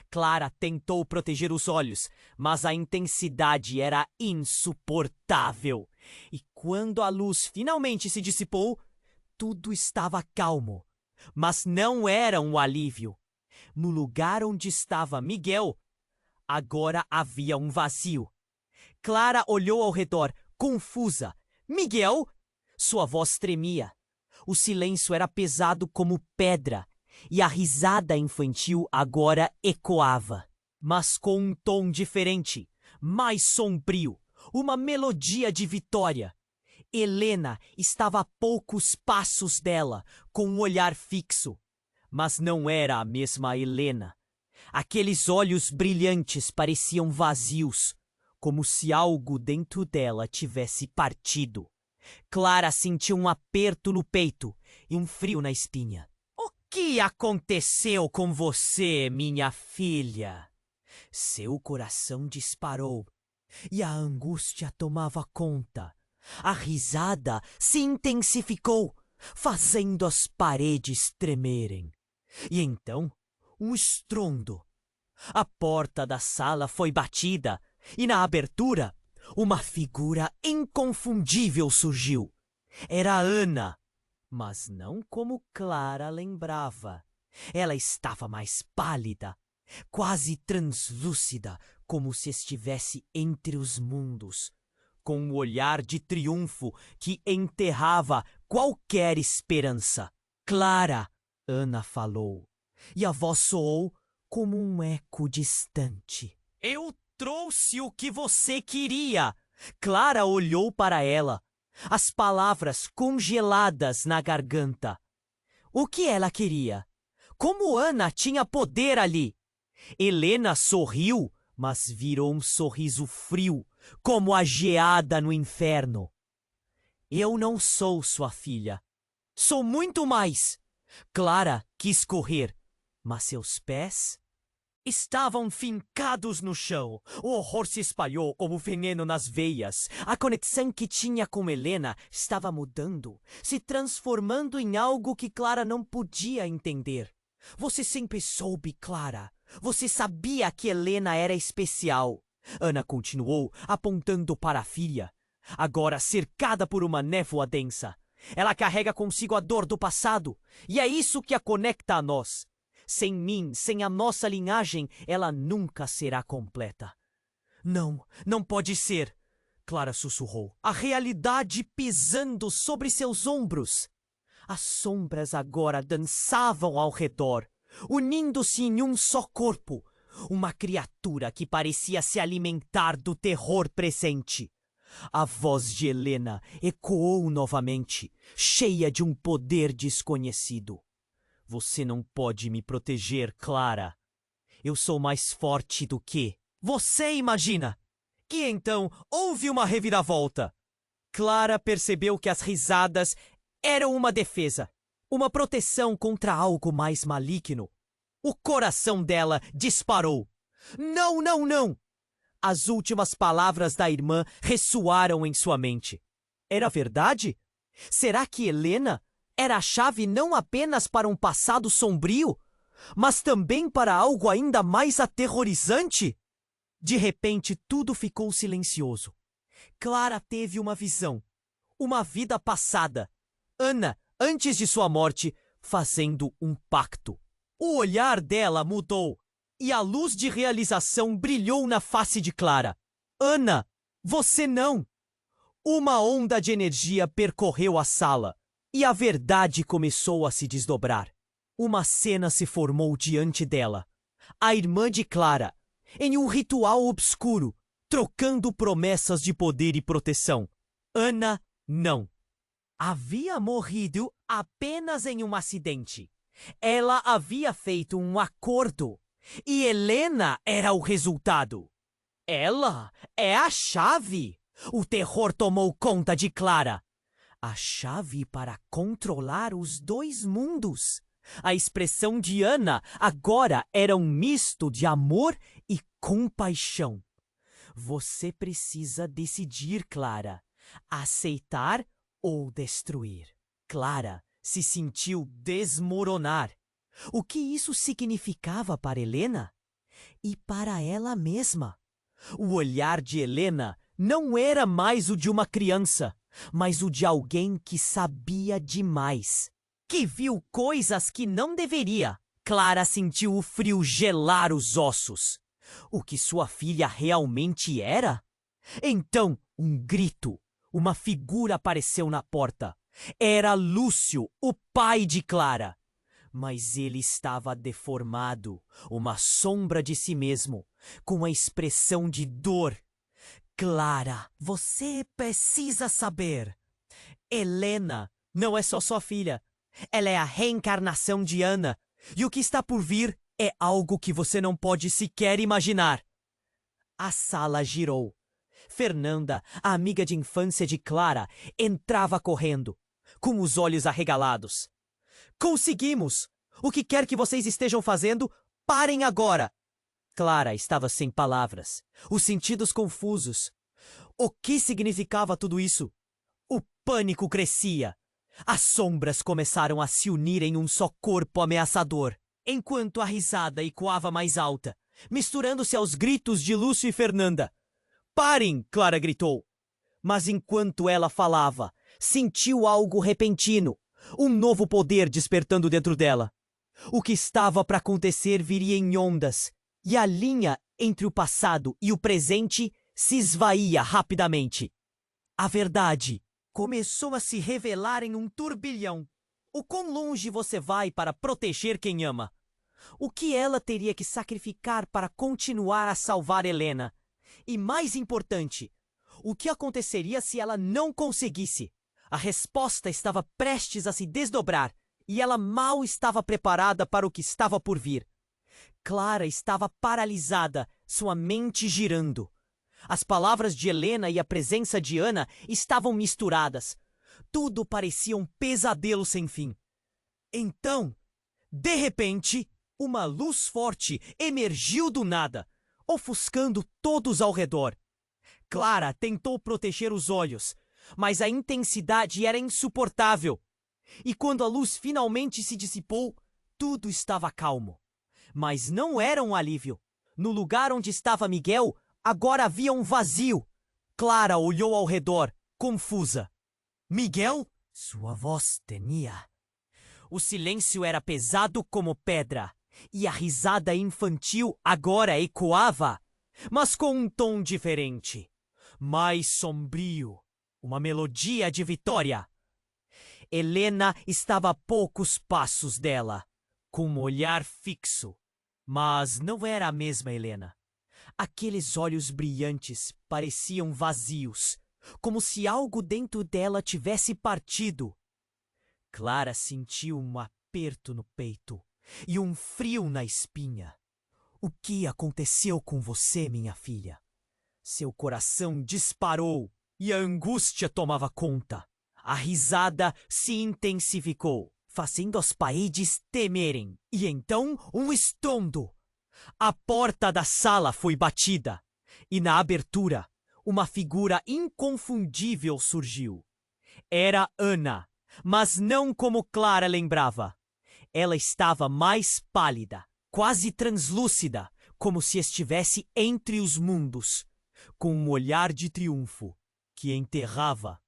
Clara tentou proteger os olhos, mas a intensidade era insuportável. E quando a luz finalmente se dissipou, tudo estava calmo. Mas não era um alívio. No lugar onde estava Miguel, agora havia um vazio. Clara olhou ao redor, confusa. Miguel? Sua voz tremia. O silêncio era pesado como pedra, e a risada infantil agora ecoava, mas com um tom diferente, mais sombrio, uma melodia de vitória. Helena estava a poucos passos dela, com um olhar fixo, mas não era a mesma Helena. Aqueles olhos brilhantes pareciam vazios, como se algo dentro dela tivesse partido. Clara sentiu um aperto no peito e um frio na espinha. O que aconteceu com você, minha filha? Seu coração disparou e a angústia tomava conta. A risada se intensificou, fazendo as paredes tremerem. E então, um estrondo. A porta da sala foi batida e, na abertura, uma figura inconfundível surgiu. Era Ana, mas não como Clara lembrava. Ela estava mais pálida, quase translúcida, como se estivesse entre os mundos, com um olhar de triunfo que enterrava qualquer esperança. Clara, Ana falou, e a voz soou como um eco distante. Eu trouxe o que você queria. Clara olhou para ela, as palavras congeladas na garganta. O que ela queria? Como Ana tinha poder ali? Helena sorriu, mas virou um sorriso frio, como a geada no inferno. Eu não sou sua filha. Sou muito mais. Clara quis correr, mas seus pés estavam fincados no chão. O horror se espalhou como veneno nas veias. A conexão que tinha com Helena estava mudando, se transformando em algo que Clara não podia entender. Você sempre soube, Clara. Você sabia que Helena era especial. Ana continuou, apontando para a filha, agora cercada por uma névoa densa. Ela carrega consigo a dor do passado, e é isso que a conecta a nós. Sem mim, sem a nossa linhagem, ela nunca será completa. Não, não pode ser, Clara sussurrou, a realidade pisando sobre seus ombros. As sombras agora dançavam ao redor, unindo-se em um só corpo, uma criatura que parecia se alimentar do terror presente. A voz de Helena ecoou novamente, cheia de um poder desconhecido. Você não pode me proteger, Clara. Eu sou mais forte do que você imagina. E então houve uma reviravolta. Clara percebeu que as risadas eram uma defesa, uma proteção contra algo mais maligno. O coração dela disparou. Não, não, não! As últimas palavras da irmã ressoaram em sua mente. Era verdade? Será que Helena era a chave não apenas para um passado sombrio, mas também para algo ainda mais aterrorizante? De repente, tudo ficou silencioso. Clara teve uma visão, uma vida passada. Ana, antes de sua morte, fazendo um pacto. O olhar dela mudou e a luz de realização brilhou na face de Clara. Ana, você não! Uma onda de energia percorreu a sala e a verdade começou a se desdobrar. Uma cena se formou diante dela. A irmã de Clara, em um ritual obscuro, trocando promessas de poder e proteção. Ana, não. Havia morrido apenas em um acidente. Ela havia feito um acordo e Helena era o resultado. Ela é a chave. O terror tomou conta de Clara. A chave para controlar os dois mundos. A expressão de Ana agora era um misto de amor e compaixão. Você precisa decidir, Clara. Aceitar ou destruir. Clara se sentiu desmoronar. O que isso significava para Helena? E para ela mesma? O olhar de Helena não era mais o de uma criança, mas o de alguém que sabia demais, que viu coisas que não deveria. Clara sentiu o frio gelar os ossos. O que sua filha realmente era? Então, um grito. Uma figura apareceu na porta. Era Lúcio, o pai de Clara. Mas ele estava deformado, uma sombra de si mesmo, com a expressão de dor. Clara, você precisa saber. Helena não é só sua filha. Ela é a reencarnação de Ana. E o que está por vir é algo que você não pode sequer imaginar. A sala girou. Fernanda, a amiga de infância de Clara, entrava correndo, com os olhos arregalados. Conseguimos! O que quer que vocês estejam fazendo, parem agora! Clara estava sem palavras, os sentidos confusos. O que significava tudo isso? O pânico crescia. As sombras começaram a se unir em um só corpo ameaçador, enquanto a risada ecoava mais alta, misturando-se aos gritos de Lúcio e Fernanda. Parem! Clara gritou. Mas enquanto ela falava, sentiu algo repentino, um novo poder despertando dentro dela. O que estava para acontecer viria em ondas, e a linha entre o passado e o presente se esvaía rapidamente. A verdade começou a se revelar em um turbilhão. O quão longe você vai para proteger quem ama? O que ela teria que sacrificar para continuar a salvar Helena? E mais importante, o que aconteceria se ela não conseguisse? A resposta estava prestes a se desdobrar e ela mal estava preparada para o que estava por vir. Clara estava paralisada, sua mente girando. As palavras de Helena e a presença de Ana estavam misturadas. Tudo parecia um pesadelo sem fim. Então, de repente, uma luz forte emergiu do nada, ofuscando todos ao redor. Clara tentou proteger os olhos, mas a intensidade era insuportável. E quando a luz finalmente se dissipou, tudo estava calmo. Mas não era um alívio. No lugar onde estava Miguel, agora havia um vazio. Clara olhou ao redor, confusa. Miguel? Sua voz tremia. O silêncio era pesado como pedra, e a risada infantil agora ecoava, mas com um tom diferente, mais sombrio, uma melodia de vitória. Helena estava a poucos passos dela, com um olhar fixo, mas não era a mesma Helena. Aqueles olhos brilhantes pareciam vazios, como se algo dentro dela tivesse partido. Clara sentiu um aperto no peito e um frio na espinha. O que aconteceu com você, minha filha? Seu coração disparou e a angústia tomava conta. A risada se intensificou, fazendo as paredes temerem. E então um estrondo. A porta da sala foi batida, e na abertura, uma figura inconfundível surgiu. Era Ana, mas não como Clara lembrava. Ela estava mais pálida, quase translúcida, como se estivesse entre os mundos, com um olhar de triunfo que enterrava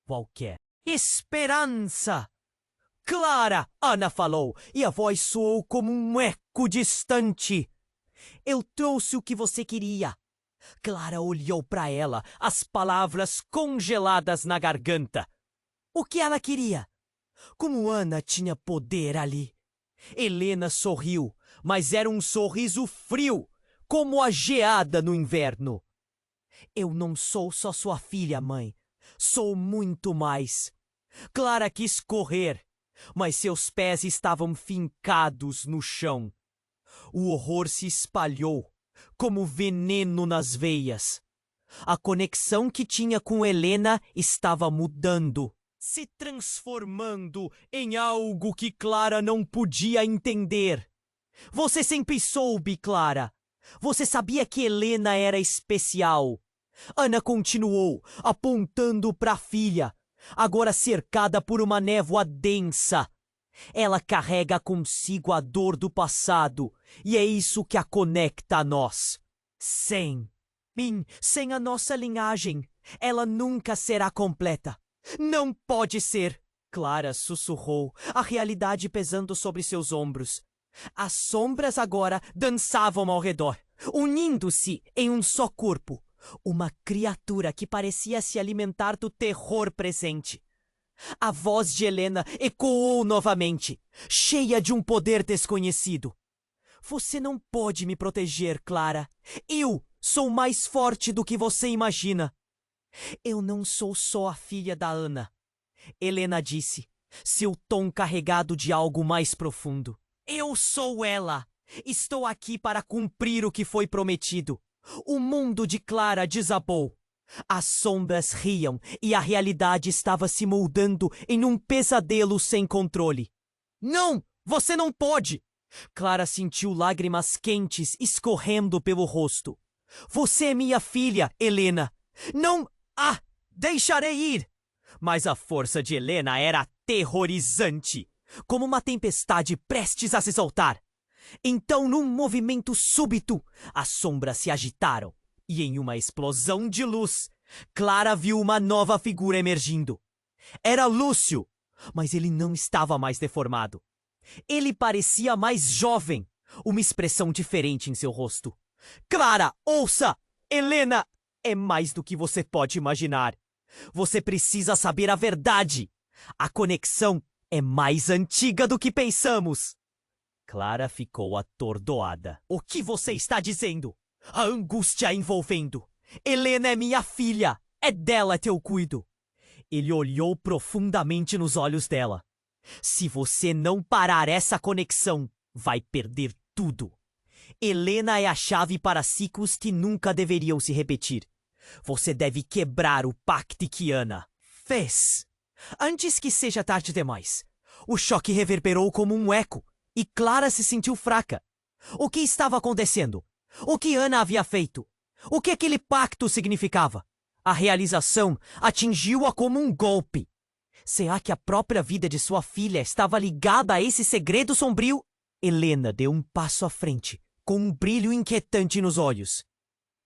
qualquer esperança. Clara! Ana falou, e a voz soou como um eco distante. Eu trouxe o que você queria. Clara olhou para ela, as palavras congeladas na garganta. O que ela queria? Como Ana tinha poder ali. Helena sorriu, mas era um sorriso frio, como a geada no inverno. Eu não sou só sua filha, mãe. Sou muito mais. Clara quis correr, mas seus pés estavam fincados no chão. O horror se espalhou, como veneno nas veias. A conexão que tinha com Helena estava mudando, se transformando em algo que Clara não podia entender. Você sempre soube, Clara. Você sabia que Helena era especial. Ana continuou, apontando para a filha, agora cercada por uma névoa densa. Ela carrega consigo a dor do passado, e é isso que a conecta a nós. Sem a nossa linhagem, ela nunca será completa. Não pode ser! Clara sussurrou, a realidade pesando sobre seus ombros. As sombras agora dançavam ao redor, unindo-se em um só corpo. Uma criatura que parecia se alimentar do terror presente. A voz de Helena ecoou novamente, cheia de um poder desconhecido. Você não pode me proteger, Clara. Eu sou mais forte do que você imagina. Eu não sou só a filha da Ana, Helena disse, seu tom carregado de algo mais profundo. Eu sou ela. Estou aqui para cumprir o que foi prometido. O mundo de Clara desabou. As sombras riam e a realidade estava se moldando em um pesadelo sem controle. Não! Você não pode! Clara sentiu lágrimas quentes escorrendo pelo rosto. Você é minha filha, Helena. Não a deixarei ir! Mas a força de Helena era aterrorizante, como uma tempestade prestes a se soltar. Então, num movimento súbito, as sombras se agitaram e, em uma explosão de luz, Clara viu uma nova figura emergindo. Era Lúcio, mas ele não estava mais deformado. Ele parecia mais jovem, uma expressão diferente em seu rosto. Clara, ouça! Helena é mais do que você pode imaginar. Você precisa saber a verdade. A conexão é mais antiga do que pensamos. Clara ficou atordoada. O que você está dizendo? A angústia envolvendo. Helena é minha filha. É dela que eu cuido. Ele olhou profundamente nos olhos dela. Se você não parar essa conexão, vai perder tudo. Helena é a chave para ciclos que nunca deveriam se repetir. Você deve quebrar o pacto que Ana fez. Antes que seja tarde demais. O choque reverberou como um eco e Clara se sentiu fraca. O que estava acontecendo? O que Ana havia feito? O que aquele pacto significava? A realização atingiu-a como um golpe. Será que a própria vida de sua filha estava ligada a esse segredo sombrio? Helena deu um passo à frente, com um brilho inquietante nos olhos.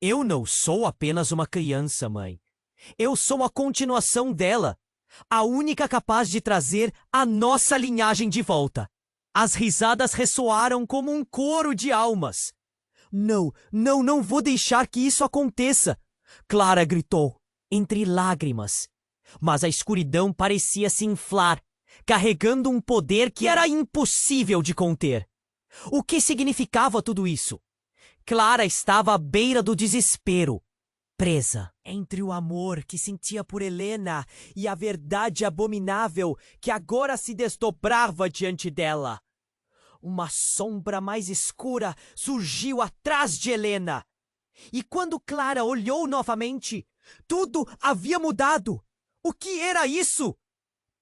Eu não sou apenas uma criança, mãe. Eu sou a continuação dela, a única capaz de trazer a nossa linhagem de volta. As risadas ressoaram como um coro de almas. Não vou deixar que isso aconteça, Clara gritou, entre lágrimas. Mas a escuridão parecia se inflar, carregando um poder que era impossível de conter. O que significava tudo isso? Clara estava à beira do desespero, presa entre o amor que sentia por Helena e a verdade abominável que agora se desdobrava diante dela. Uma sombra mais escura surgiu atrás de Helena. E quando Clara olhou novamente, tudo havia mudado. O que era isso?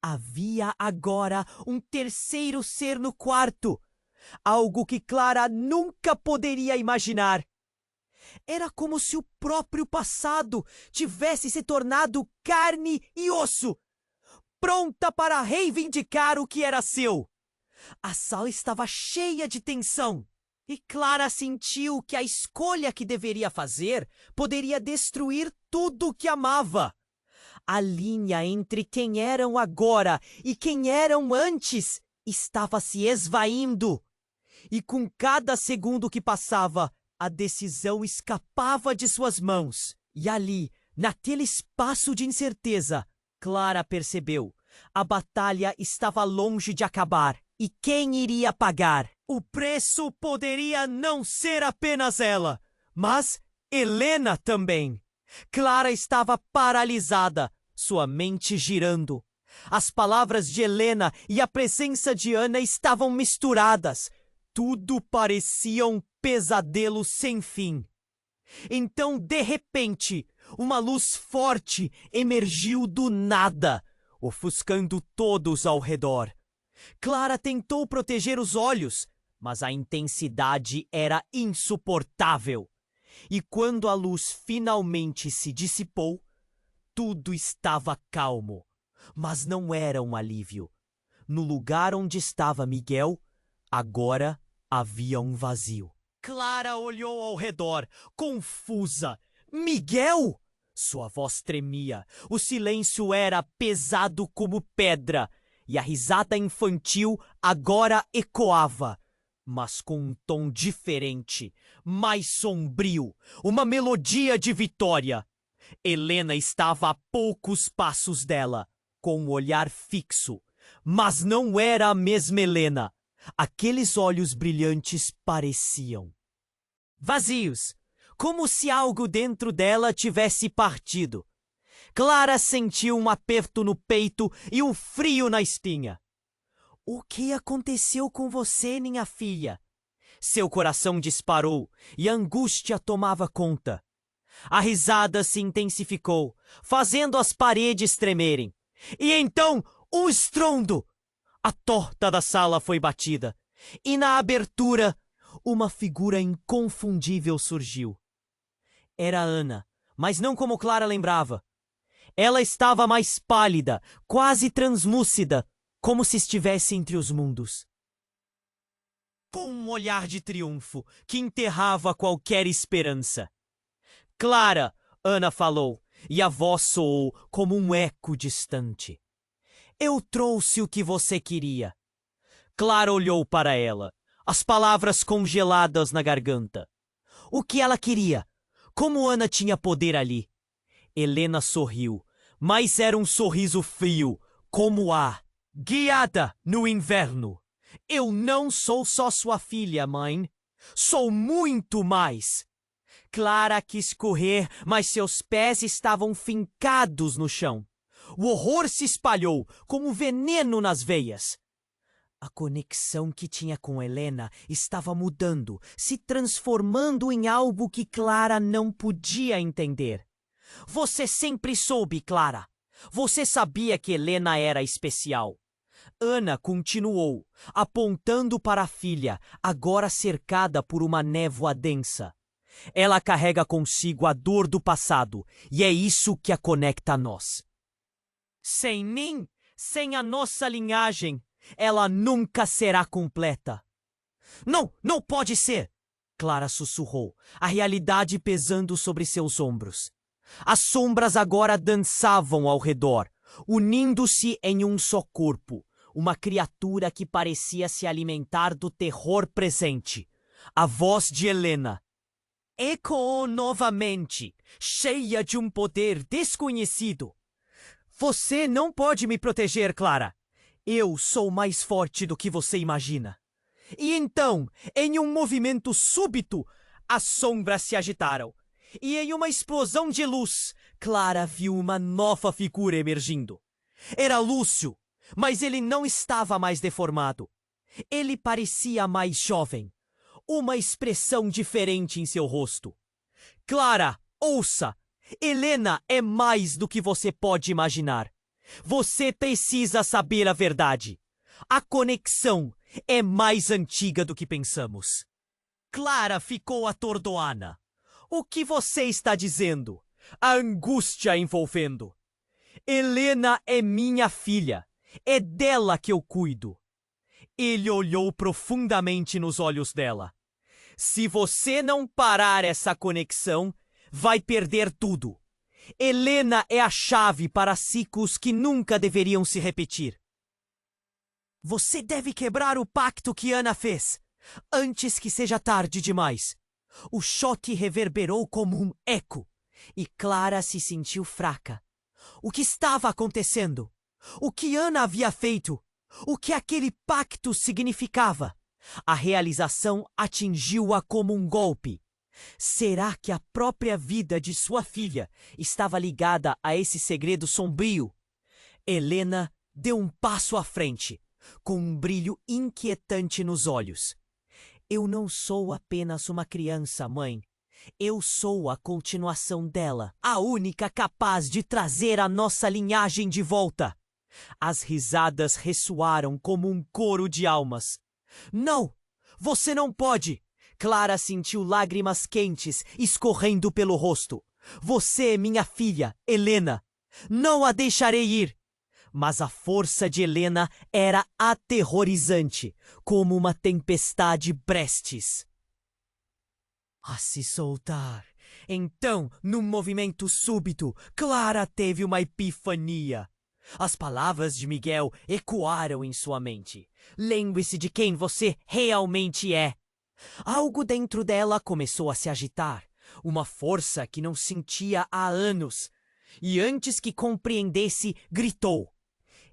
Havia agora um terceiro ser no quarto. Algo que Clara nunca poderia imaginar. Era como se o próprio passado tivesse se tornado carne e osso, pronta para reivindicar o que era seu. A sala estava cheia de tensão, e Clara sentiu que a escolha que deveria fazer poderia destruir tudo o que amava. A linha entre quem eram agora e quem eram antes estava se esvaindo. E com cada segundo que passava, a decisão escapava de suas mãos. E ali, naquele espaço de incerteza, Clara percebeu: a batalha estava longe de acabar. E quem iria pagar? O preço poderia não ser apenas ela, mas Helena também. Clara estava paralisada, sua mente girando. As palavras de Helena e a presença de Ana estavam misturadas. Tudo parecia um pesadelo sem fim. Então, de repente, uma luz forte emergiu do nada, ofuscando todos ao redor. Clara tentou proteger os olhos, mas a intensidade era insuportável. E quando a luz finalmente se dissipou, tudo estava calmo. Mas não era um alívio. No lugar onde estava Miguel, agora havia um vazio. Clara olhou ao redor, confusa. Miguel? Sua voz tremia. O silêncio era pesado como pedra. E a risada infantil agora ecoava, mas com um tom diferente, mais sombrio, uma melodia de vitória. Helena estava a poucos passos dela, com um olhar fixo, mas não era a mesma Helena. Aqueles olhos brilhantes pareciam vazios, como se algo dentro dela tivesse partido. Clara sentiu um aperto no peito e um frio na espinha. O que aconteceu com você, minha filha? Seu coração disparou e a angústia tomava conta. A risada se intensificou, fazendo as paredes tremerem. E então, um estrondo! A porta da sala foi batida, e na abertura, uma figura inconfundível surgiu. Era Ana, mas não como Clara lembrava. Ela estava mais pálida, quase translúcida, como se estivesse entre os mundos. Com um olhar de triunfo que enterrava qualquer esperança. Clara, Ana falou, e a voz soou como um eco distante. Eu trouxe o que você queria. Clara olhou para ela, as palavras congeladas na garganta. O que ela queria? Como Ana tinha poder ali? Helena sorriu, mas era um sorriso frio, como ar, guiada no inverno. Eu não sou só sua filha, mãe. Sou muito mais. Clara quis correr, mas seus pés estavam fincados no chão. O horror se espalhou como veneno nas veias. A conexão que tinha com Helena estava mudando, se transformando em algo que Clara não podia entender. Você sempre soube, Clara. Você sabia que Helena era especial. Ana continuou, apontando para a filha, agora cercada por uma névoa densa. Ela carrega consigo a dor do passado, e é isso que a conecta a nós. Sem mim, sem a nossa linhagem, ela nunca será completa. Não, não pode ser! Clara sussurrou, a realidade pesando sobre seus ombros. As sombras agora dançavam ao redor, unindo-se em um só corpo, uma criatura que parecia se alimentar do terror presente. A voz de Helena ecoou novamente, cheia de um poder desconhecido. Você não pode me proteger, Clara. Eu sou mais forte do que você imagina. E então, em um movimento súbito, as sombras se agitaram. E em uma explosão de luz, Clara viu uma nova figura emergindo. Era Lúcio, mas ele não estava mais deformado. Ele parecia mais jovem. Uma expressão diferente em seu rosto. Clara, ouça! Helena é mais do que você pode imaginar. Você precisa saber a verdade. A conexão é mais antiga do que pensamos. Clara ficou atordoada. O que você está dizendo? A angústia envolvendo. Helena é minha filha. É dela que eu cuido. Ele olhou profundamente nos olhos dela. Se você não parar essa conexão, vai perder tudo. Helena é a chave para ciclos que nunca deveriam se repetir. Você deve quebrar o pacto que Ana fez, antes que seja tarde demais. O choque reverberou como um eco, e Clara se sentiu fraca. O que estava acontecendo? O que Ana havia feito? O que aquele pacto significava? A realização atingiu-a como um golpe. Será que a própria vida de sua filha estava ligada a esse segredo sombrio? Helena deu um passo à frente, com um brilho inquietante nos olhos. Eu não sou apenas uma criança, mãe. Eu sou a continuação dela, a única capaz de trazer a nossa linhagem de volta. As risadas ressoaram como um coro de almas. Não! Você não pode! Clara sentiu lágrimas quentes escorrendo pelo rosto. Você é minha filha, Helena. Não a deixarei ir. Mas a força de Helena era aterrorizante, como uma tempestade prestes a se soltar. Então, num movimento súbito, Clara teve uma epifania. As palavras de Miguel ecoaram em sua mente. Lembre-se de quem você realmente é. Algo dentro dela começou a se agitar, uma força que não sentia há anos. E antes que compreendesse, gritou: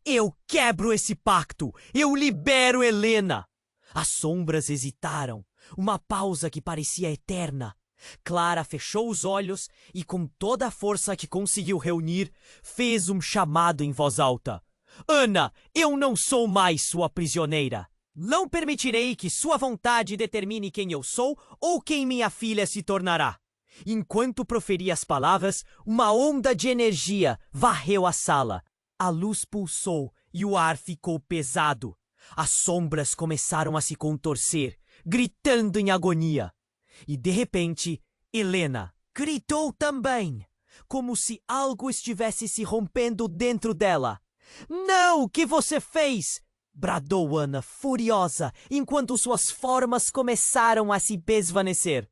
Eu quebro esse pacto! Eu libero Helena! As sombras hesitaram, uma pausa que parecia eterna. Clara fechou os olhos e, com toda a força que conseguiu reunir, fez um chamado em voz alta. Ana, eu não sou mais sua prisioneira. Não permitirei que sua vontade determine quem eu sou ou quem minha filha se tornará. Enquanto proferia as palavras, uma onda de energia varreu a sala. A luz pulsou e o ar ficou pesado. As sombras começaram a se contorcer, gritando em agonia. E de repente, Helena gritou também, como se algo estivesse se rompendo dentro dela. "Não! O que você fez?" bradou Ana, furiosa, enquanto suas formas começaram a se desvanecer.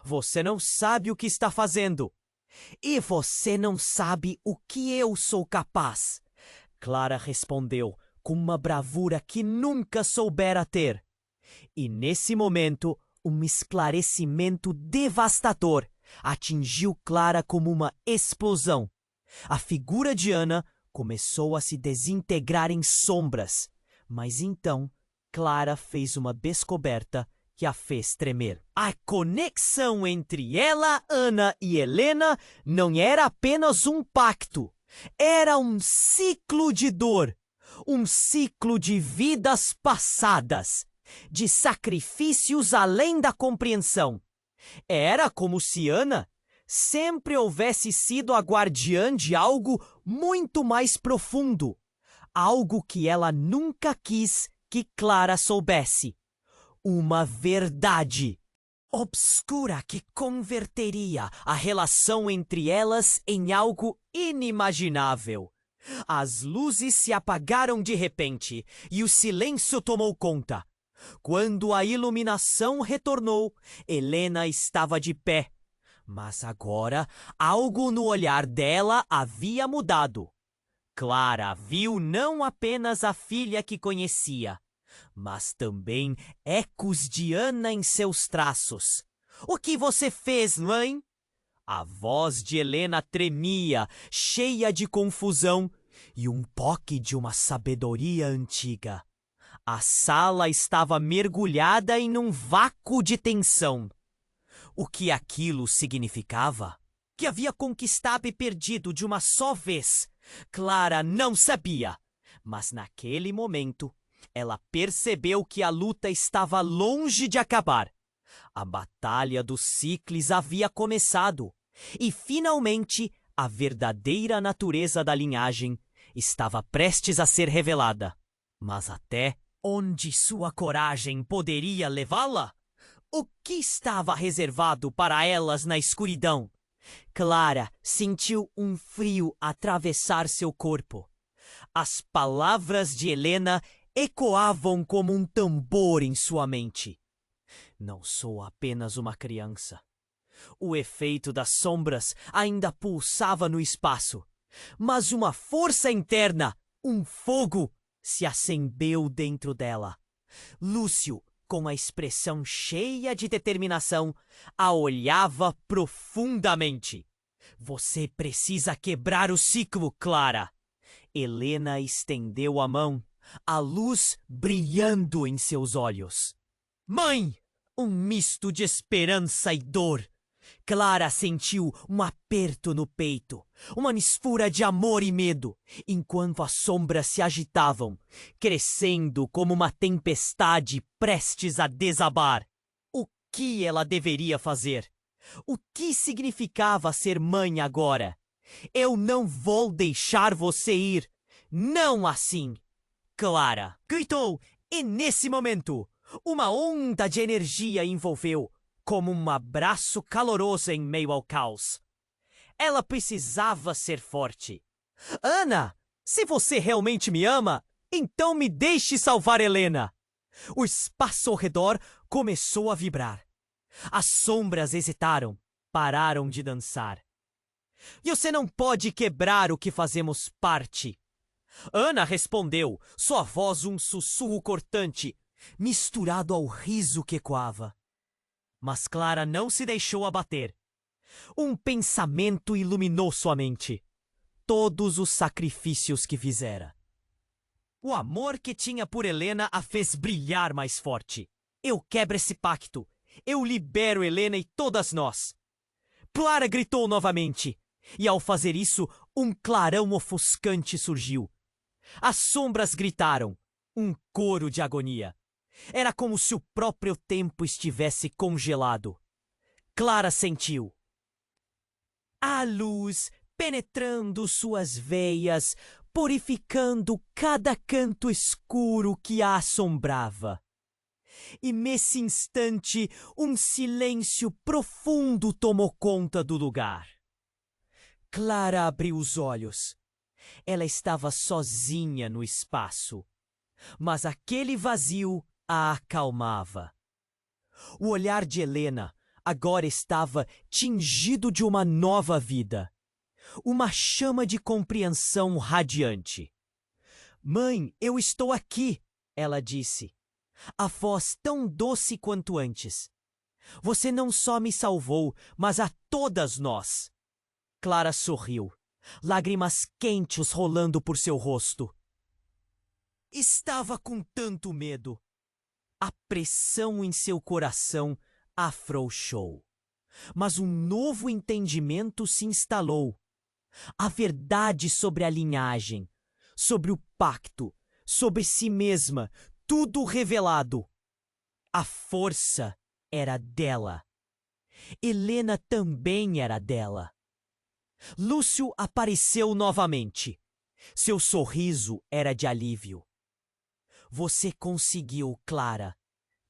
"Você não sabe o que está fazendo. E você não sabe o que eu sou capaz." Clara respondeu com uma bravura que nunca soubera ter. E nesse momento, um esclarecimento devastador atingiu Clara como uma explosão. A figura de Ana começou a se desintegrar em sombras, mas então Clara fez uma descoberta que a fez tremer. A conexão entre ela, Ana e Helena não era apenas um pacto. Era um ciclo de dor, um ciclo de vidas passadas, de sacrifícios além da compreensão. Era como se Ana sempre houvesse sido a guardiã de algo muito mais profundo, algo que ela nunca quis que Clara soubesse. Uma verdade obscura que converteria a relação entre elas em algo inimaginável. As luzes se apagaram de repente e o silêncio tomou conta. Quando a iluminação retornou, Helena estava de pé. Mas agora, algo no olhar dela havia mudado. Clara viu não apenas a filha que conhecia, mas também ecos de Ana em seus traços. "O que você fez, mãe?" A voz de Helena tremia, cheia de confusão e um toque de uma sabedoria antiga. A sala estava mergulhada em um vácuo de tensão. O que aquilo significava? Que havia conquistado e perdido de uma só vez? Clara não sabia, mas naquele momento ela percebeu que a luta estava longe de acabar. A batalha dos ciclos havia começado e, finalmente, a verdadeira natureza da linhagem estava prestes a ser revelada. Mas até onde sua coragem poderia levá-la? O que estava reservado para elas na escuridão? Clara sentiu um frio atravessar seu corpo. As palavras de Helena ecoavam como um tambor em sua mente. "Não sou apenas uma criança." O efeito das sombras ainda pulsava no espaço, mas uma força interna, um fogo, se acendeu dentro dela. Lúcio, com a expressão cheia de determinação, a olhava profundamente. "Você precisa quebrar o ciclo, Clara." Helena estendeu a mão, a luz brilhando em seus olhos. "Mãe!" Um misto de esperança e dor. Clara sentiu um aperto no peito, uma mistura de amor e medo, enquanto as sombras se agitavam, crescendo como uma tempestade prestes a desabar. O que ela deveria fazer? O que significava ser mãe agora? "Eu não vou deixar você ir. Não assim!" Clara gritou, e nesse momento, uma onda de energia envolveu, como um abraço caloroso em meio ao caos. Ela precisava ser forte. "Ana, se você realmente me ama, então me deixe salvar Helena." O espaço ao redor começou a vibrar. As sombras hesitaram, pararam de dançar. "Você não pode quebrar o que fazemos parte." Ana respondeu, sua voz um sussurro cortante, misturado ao riso que ecoava. Mas Clara não se deixou abater. Um pensamento iluminou sua mente. Todos os sacrifícios que fizera. O amor que tinha por Helena a fez brilhar mais forte. "Eu quebro esse pacto. Eu libero Helena e todas nós." Clara gritou novamente, e ao fazer isso, um clarão ofuscante surgiu. As sombras gritaram, um coro de agonia. Era como se o próprio tempo estivesse congelado. Clara sentiu a luz penetrando suas veias, purificando cada canto escuro que a assombrava. E nesse instante, um silêncio profundo tomou conta do lugar. Clara abriu os olhos. Ela estava sozinha no espaço, mas aquele vazio a acalmava. O olhar de Helena agora estava tingido de uma nova vida, uma chama de compreensão radiante. "Mãe, eu estou aqui", ela disse, a voz tão doce quanto antes. "Você não só me salvou, mas a todas nós." Clara sorriu, lágrimas quentes rolando por seu rosto. Estava com tanto medo. A pressão em seu coração afrouxou. Mas um novo entendimento se instalou. A verdade sobre a linhagem, sobre o pacto, sobre si mesma, tudo revelado. A força era dela. Helena também era dela. Lúcio apareceu novamente. Seu sorriso era de alívio. "Você conseguiu, Clara.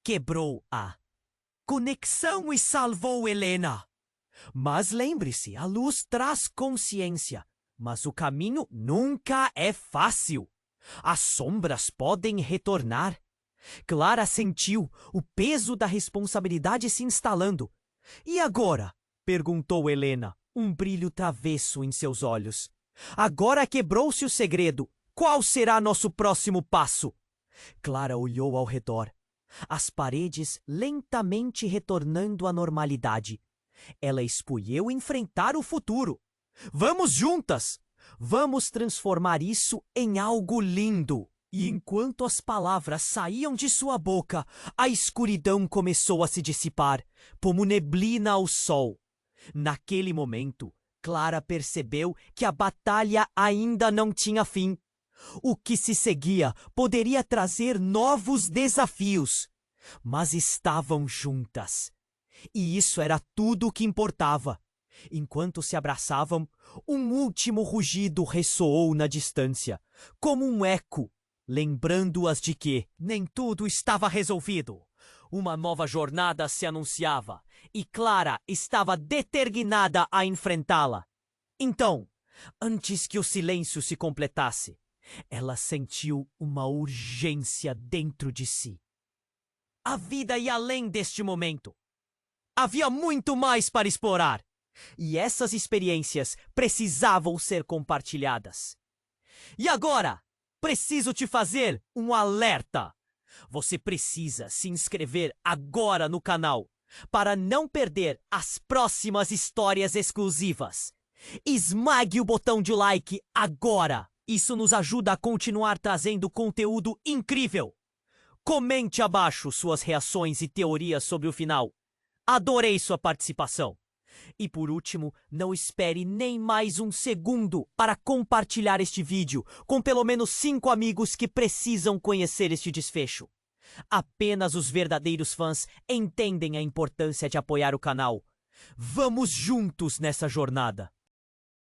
Quebrou a conexão e salvou Helena. Mas lembre-se, a luz traz consciência, mas o caminho nunca é fácil. As sombras podem retornar." Clara sentiu o peso da responsabilidade se instalando. "E agora?" perguntou Helena, um brilho travesso em seus olhos. "Agora quebrou-se o segredo. Qual será nosso próximo passo?" Clara olhou ao redor. As paredes lentamente retornando à normalidade. Ela escolheu enfrentar o futuro. "Vamos juntas! Vamos transformar isso em algo lindo!" E enquanto as palavras saíam de sua boca, a escuridão começou a se dissipar, como neblina ao sol. Naquele momento, Clara percebeu que a batalha ainda não tinha fim. O que se seguia poderia trazer novos desafios, mas estavam juntas. E isso era tudo o que importava. Enquanto se abraçavam, um último rugido ressoou na distância, como um eco, lembrando-as de que nem tudo estava resolvido. Uma nova jornada se anunciava, e Clara estava determinada a enfrentá-la. Então, antes que o silêncio se completasse, ela sentiu uma urgência dentro de si. A vida ia além deste momento. Havia muito mais para explorar, e essas experiências precisavam ser compartilhadas. E agora, preciso te fazer um alerta. Você precisa se inscrever agora no canal para não perder as próximas histórias exclusivas. Esmague o botão de like agora. Isso nos ajuda a continuar trazendo conteúdo incrível. Comente abaixo suas reações e teorias sobre o final. Adorei sua participação. E por último, não espere nem mais um segundo para compartilhar este vídeo com pelo menos 5 amigos que precisam conhecer este desfecho. Apenas os verdadeiros fãs entendem a importância de apoiar o canal. Vamos juntos nessa jornada!